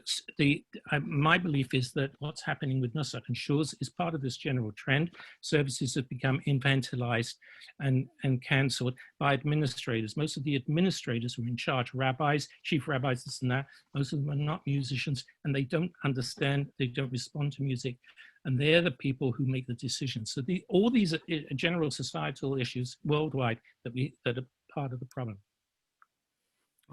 my belief is that what's happening with Nusach and Shurs is part of this general trend. Services have become infantilized and cancelled by administrators. Most of the administrators who are in charge, rabbis, chief rabbis, this and that, most of them are not musicians, and they don't understand, they don't respond to music, and they're the people who make the decisions. So all these are general societal issues worldwide that are part of the problem.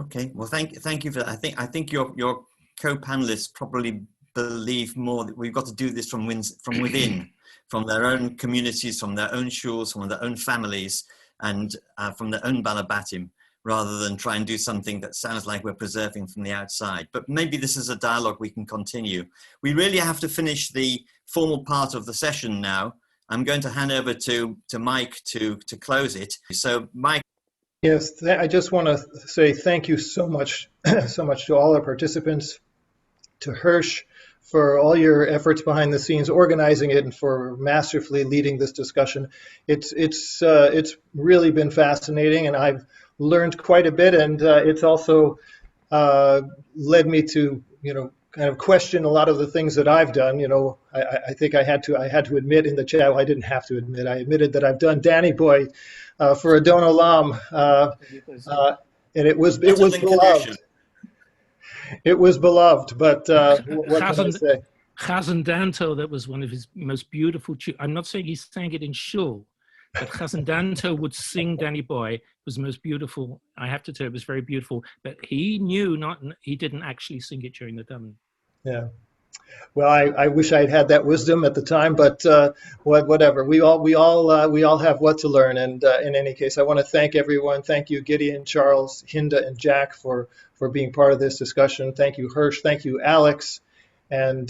Okay, well, thank you for that. I think your co-panelists probably believe more that we've got to do this from within, from their own communities, from their own shuls, from their own families, and from their own balabatim. rather than try and do something that sounds like we're preserving from the outside. But maybe this is a dialogue we can continue. We really have to finish the formal part of the session now. I'm going to hand over to Mike to close it. So Mike. Yes, I just want to say thank you so much, so much to all our participants, to Hirsch for all your efforts behind the scenes, organizing it, and for masterfully leading this discussion. It's really been fascinating, and I've learned quite a bit, and it's also led me to, kind of question a lot of the things that I've done. I think I had to admit in the chat. Well, I didn't have to admit. I admitted that I've done Danny Boy for Adon Olam, and it was beloved. It was beloved, but what can I say? Chazan Danto, that was one of his most beautiful tunes. I'm not saying he sang it in shul, but Chazan Danto would sing Danny Boy. It was the most beautiful. I have to tell you, it was very beautiful. But he he didn't actually sing it during the davening. Yeah. Well, I wish I'd had that wisdom at the time, but whatever. We all have what to learn. And in any case, I want to thank everyone. Thank you, Gideon, Charles, Hinda, and Jack for being part of this discussion. Thank you, Hirsch. Thank you, Alex, and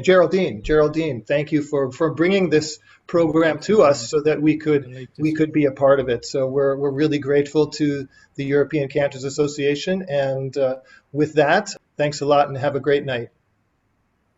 Geraldine. Geraldine, thank you for bringing this program to us so that we could be a part of it. So we're really grateful to the European Cantors Association. And with that, thanks a lot and have a great night.